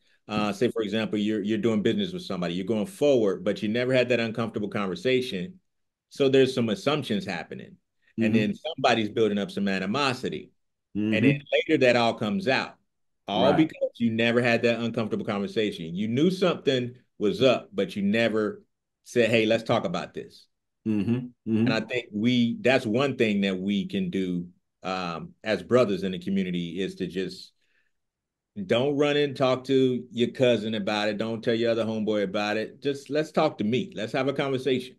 Say, for example, you're doing business with somebody, you're going forward, but you never had that uncomfortable conversation. So there's some assumptions happening, and Hmm. then somebody's building up some animosity, and then Hmm. later that all comes out. all Right. because you never had that uncomfortable conversation. You knew something was up, but you never said, "Hey, let's talk about this." Mm-hmm. And I Mm-hmm. think that's one thing that we can do as brothers in the community is to just don't run and talk to your cousin about it. Don't tell your other homeboy about it. Just let's talk to me. Let's have a conversation.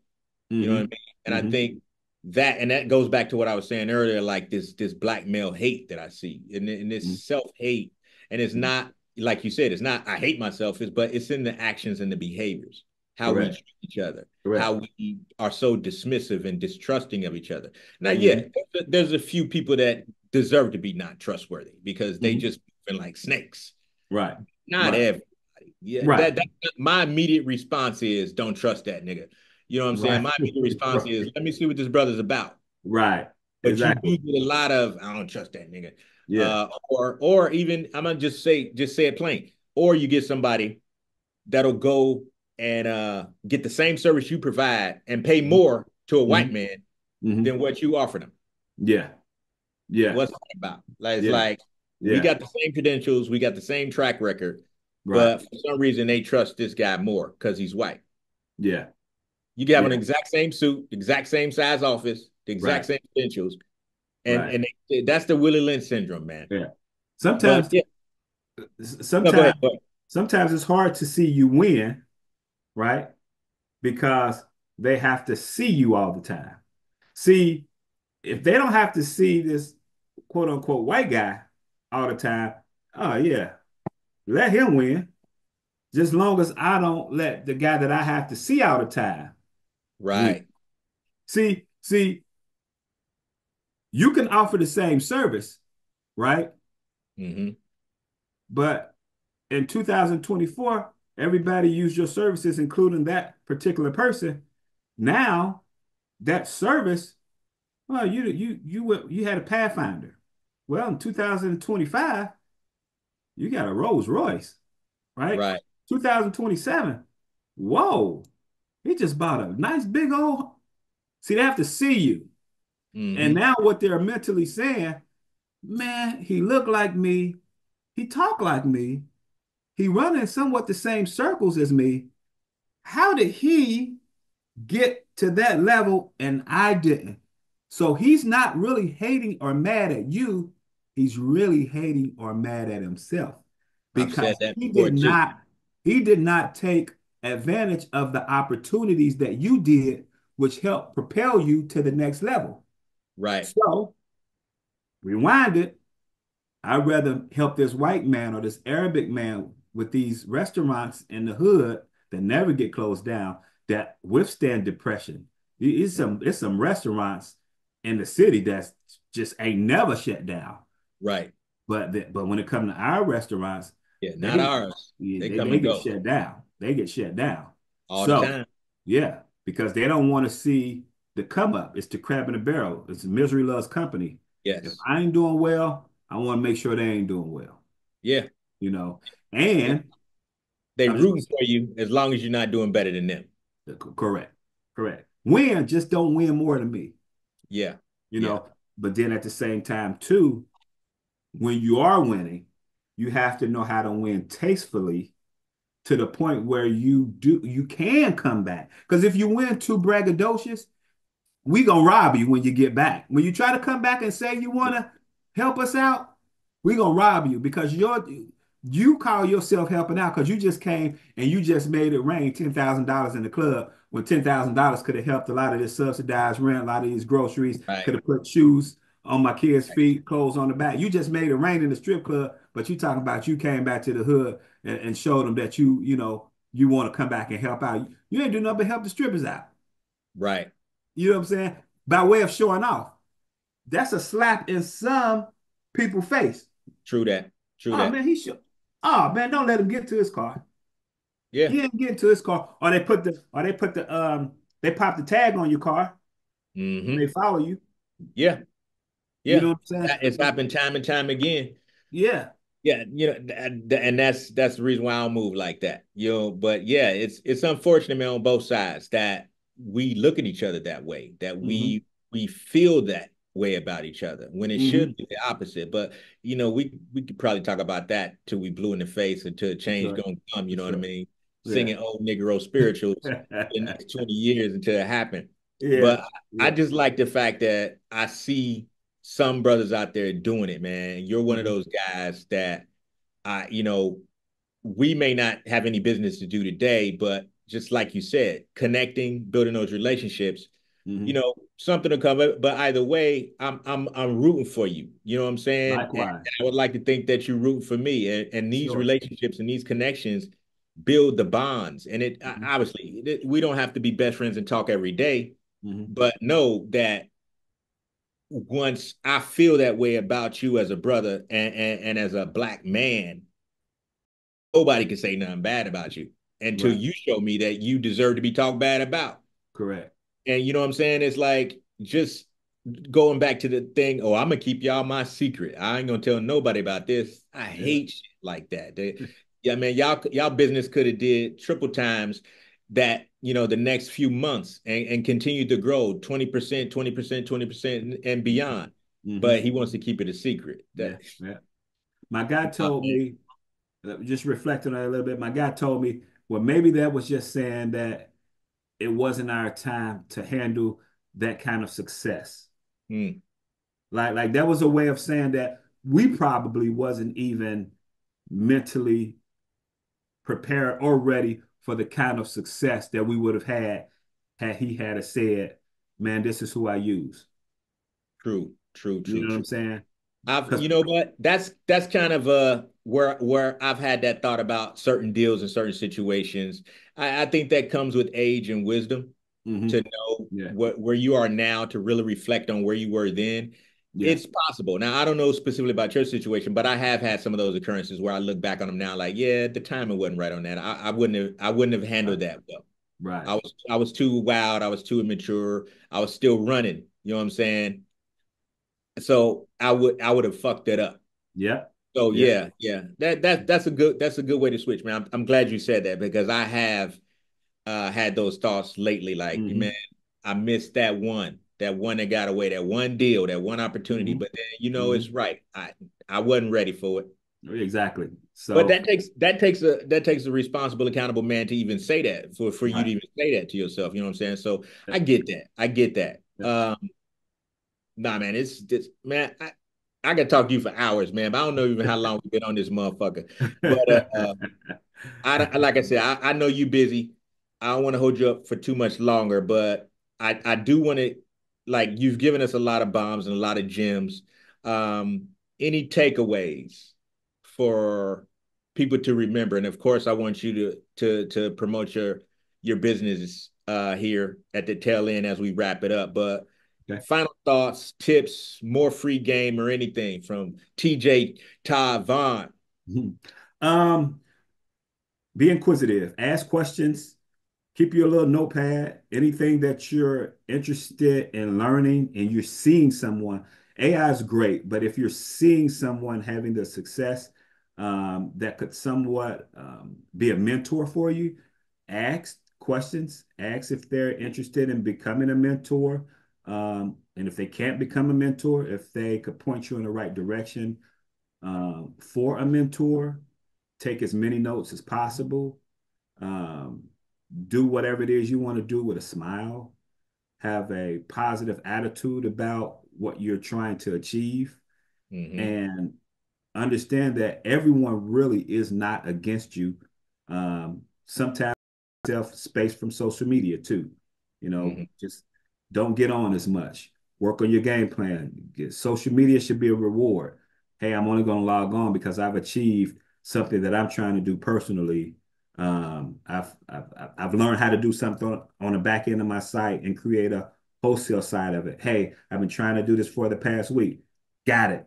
You know what I Mm-hmm. mean? And I Mm-hmm. think that goes back to what I was saying earlier, like this black male hate that I see, and this self hate, and it's Mm-hmm. not like you said, it's not I hate myself, but it's in the actions and the behaviors, how we Correct. treat each other, how Correct. we are so dismissive and distrusting of each other. Now, yeah, Mm-hmm. there's a few people that deserve to be not trustworthy because they Mm-hmm. just moving like snakes. Right. Not Right. everybody. Yeah, Right. that my immediate response is don't trust that nigga. You know what I'm saying? Right. My immediate response is let me see what this brother's about. Right. But you Exactly. do get a lot of I don't trust that nigga. Yeah. Or even I'm gonna just say it plain. Or you get somebody that'll go and get the same service you provide and pay more to a white Mm-hmm. man Mm-hmm. than what you offer them. Yeah. Yeah. What's that about? Like it's Yeah. like we Yeah. got the same credentials, we got the same track record, Right. but for some reason they trust this guy more because he's white. Yeah. You can have an Yeah. exact same suit, exact same size office, the exact Right. same credentials, and Right. and that's the Willie Lynch syndrome, man. Yeah. But Sometimes, yeah, no, go sometimes, ahead. Go ahead. sometimes it's hard to see you win, right? Because they have to see you all the time. See, if they don't have to see this quote unquote white guy all the time, oh yeah, let him win. Just long as I don't let the guy that I have to see all the time win. Right. See, you can offer the same service, right? Mm-hmm. But in 2024, everybody used your services, including that particular person. Now that service, well, you had a Pathfinder. Well, in 2025, you got a Rolls Royce, right? Right. 2027, whoa, he just bought a nice big old. See, they have to see you. And Mm-hmm. now what they're mentally saying, man, he looked like me. He talked like me. He run in somewhat the same circles as me. How did he get to that level and I didn't? So he's not really hating or mad at you. He's really hating or mad at himself I've said because that before too. he did not take advantage of the opportunities that you did, which helped propel you to the next level. Right. So rewind it. I'd rather help this white man or this Arabic man with these restaurants in the hood that never get closed down that withstand depression. It's some restaurants in the city that's just ain't never shut down. Right. But when it comes to our restaurants, Yeah. Not they ours. They come they and get go shut down. They get shut down. all the So time. yeah, because they don't want to see the come up. It's the crab in the barrel. It's misery loves company. If Yes. I ain't doing well, I want to make sure they ain't doing well, Yeah. you know. Yeah. And They I'm rooting for you as long as you're not doing better than them. correct, correct. Win, just don't win more than me, Yeah. you Yeah. know. But then at the same time, too, when you are winning, you have to know how to win tastefully to the point where you can come back. Because if you win too braggadocious, we gonna rob you when you get back. When you try to come back and say you want to help us out, we gonna rob you because you call yourself helping out because you just came and you just made it rain $10,000 in the club when $10,000 could have helped a lot of this subsidized rent, a lot of these groceries, Right. could have put shoes on my kids' feet, clothes on the back. You just made it rain in the strip club, but you talking about you came back to the hood and showed them that you want to come back and help out. You ain't do nothing but help the strippers out. Right. You know what I'm saying? By way of showing off. That's a slap in some people's face. True that. True Oh that. man, he should. Oh man, don't let him get to his car. Yeah. He ain't getting to his car. Or they pop the tag on your car when Mm-hmm. they follow you. Yeah. You know Yeah. what I'm saying? It's happened time and time again. Yeah. Yeah, and that's the reason why I don't move like that. But yeah, it's unfortunate, man, on both sides that we look at each other that way, that Hmm. we feel that way about each other when it Hmm. should be the opposite. But we could probably talk about that till we blue in the face until For change sure. gonna come. You For know what I sure. mean? Yeah. Singing old Negro spirituals for the next 20 years until it happened. Yeah. But I Yeah. just like the fact that I see some brothers out there doing it, man. You're one of Hmm. those guys that we may not have any business to do today, but just like you said, connecting, building those relationships, Hmm. something to come up. But either way, I'm rooting for you. You know what I'm saying? And Likewise. I would like to think that you root for me. And these Sure. relationships and these connections build the bonds. And it Hmm. obviously we don't have to be best friends and talk every day, Hmm. but know that once I feel that way about you as a brother and as a black man, nobody can say nothing bad about you until Right. you show me that you deserve to be talked bad about. Correct. And you know what I'm saying? It's like just going back to the thing, oh, I'm gonna keep y'all my secret. I ain't gonna tell nobody about this. I Yeah. hate shit like that. Yeah, man, y'all business could have did triple times that, the next few months and continue to grow 20%, 20%, 20% and beyond. Hmm. But he wants to keep it a secret. Yeah. Yeah. My guy told me, just reflecting on it a little bit, my guy told me, well, maybe that was just saying that it wasn't our time to handle that kind of success. Mm, Like that was a way of saying that we probably wasn't even mentally prepared or ready for the kind of success that we would have had he had said, man, this is who I use. true, true, You true, know what true. I'm saying? I've, Because you know what? That's kind of where I've had that thought about certain deals and certain situations. I think that comes with age and wisdom to know yeah, where you are now to really reflect on where you were then. yeah, It's possible. Now, I don't know specifically about your situation, but I have had some of those occurrences where I look back on them now, like, yeah, the timing wasn't right on that. I wouldn't have right, handled that well. right. I was too wild. I was too immature. I was still running. You know what I'm saying? So I would have fucked that up. Yep, So yeah. yeah. That's a good way to switch, man. I'm glad you said that because I have had those thoughts lately, like, man, Hmm. I missed that one that got away, that one deal, that one opportunity. Hmm. But then Hmm. it's right. I wasn't ready for it. Exactly. But So, that takes a responsible, accountable man to even say that, for you to right. even say that to yourself. You know what I'm saying? So I get that. I get that. Yeah. Nah, man, it's man. I could talk to you for hours, man. But I don't know even how long we've been on this motherfucker. But like I said, I know you busy. I don't want to hold you up for too much longer, but I do want to, like, you've given us a lot of bombs and a lot of gems. Any takeaways for people to remember? And of course, I want you to promote your business here at the tail end as we wrap it up. But Okay. final thoughts, tips, more free game or anything from TJ Todd Vaughn. Mhm. Um, be inquisitive, ask questions, keep your little notepad. Anything that you're interested in learning and you're seeing someone, AI is great, but if you're seeing someone having the success that could somewhat be a mentor for you, ask questions, ask if they're interested in becoming a mentor. And if they can't become a mentor, if they could point you in the right direction for a mentor, take as many notes as possible. Um, do whatever it is you want to do with a smile. Have a positive attitude about what you're trying to achieve. Hmm. And understand that everyone really is not against you. Sometimes self space from social media too. Hmm. Just don't get on as much. Work on your game plan. Social media should be a reward. Hey, I'm only going to log on because I've achieved something that I'm trying to do personally. I've learned how to do something on the back end of my site and create a wholesale side of it. Hey, I've been trying to do this for the past week. Got it.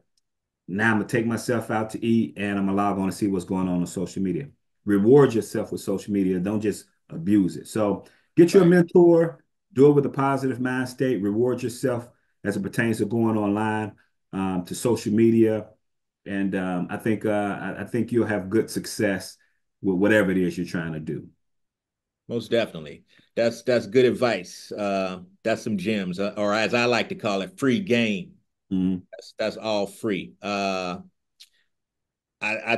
Now I'm gonna take myself out to eat and I'm gonna log on and see what's going on social media. Reward yourself with social media. Don't just abuse it. So get you a Right. mentor, do it with a positive mind state, reward yourself as it pertains to going online to social media. And I think you'll have good success with whatever it is you're trying to do. Most definitely. That's good advice. That's some gems, or as I like to call it, free game. Mm-hmm. That's all free. I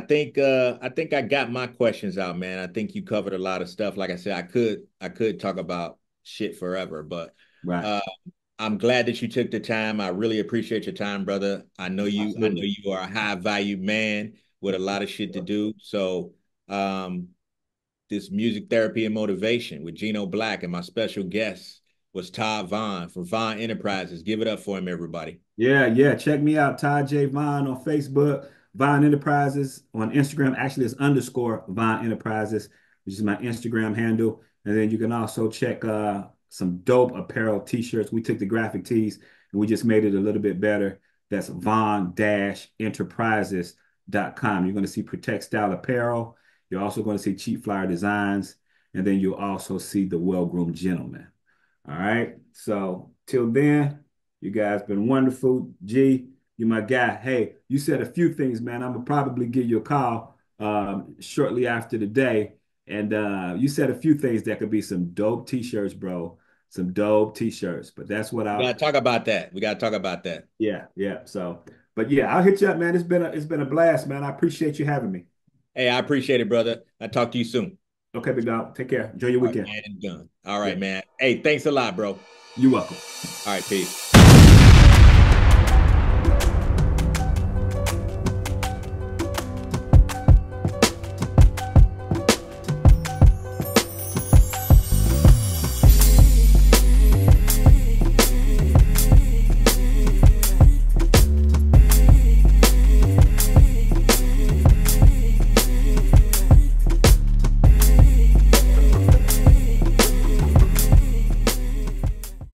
think I got my questions out, man. I think you covered a lot of stuff. Like I said, I could talk about shit forever, but Right. uh I'm glad that you took the time. I really appreciate your time, brother. I know Absolutely. you are a high value man with a lot of shit to do. So um this music therapy and motivation with Gino Black, and my special guest was Todd Vaughn from Vaughn Enterprises. Give it up for him, everybody. Yeah, yeah. Check me out, Todd J. Vaughn on Facebook, Vaughn Enterprises on Instagram. Actually, it's underscore Vaughn Enterprises, which is my Instagram handle. And then you can also check some dope apparel t-shirts. We took the graphic tees and we just made it a little bit better. That's Vaughn-enterprises.com. You're going to see Protect Style apparel. You're also going to see Cheap Flyer designs. And then you'll also see the well-groomed gentleman. All right. So till then. You guys been wonderful. G, you my guy. Hey, you said a few things, man. I'm gonna probably give you a call shortly after the day. And you said a few things that could be some dope t-shirts, bro. Some dope t-shirts. But that's what We I'll gotta talk about that. We gotta talk about that. yeah, yeah. So, but yeah, I'll hit you up, man. It's been a blast, man. I appreciate you having me. Hey, I appreciate it, brother. I'll talk to you soon. Okay, big dog. Take care. Enjoy your All right, weekend. man, and done. All Yeah, right, man. Hey, thanks a lot, bro. you're welcome. All right, peace.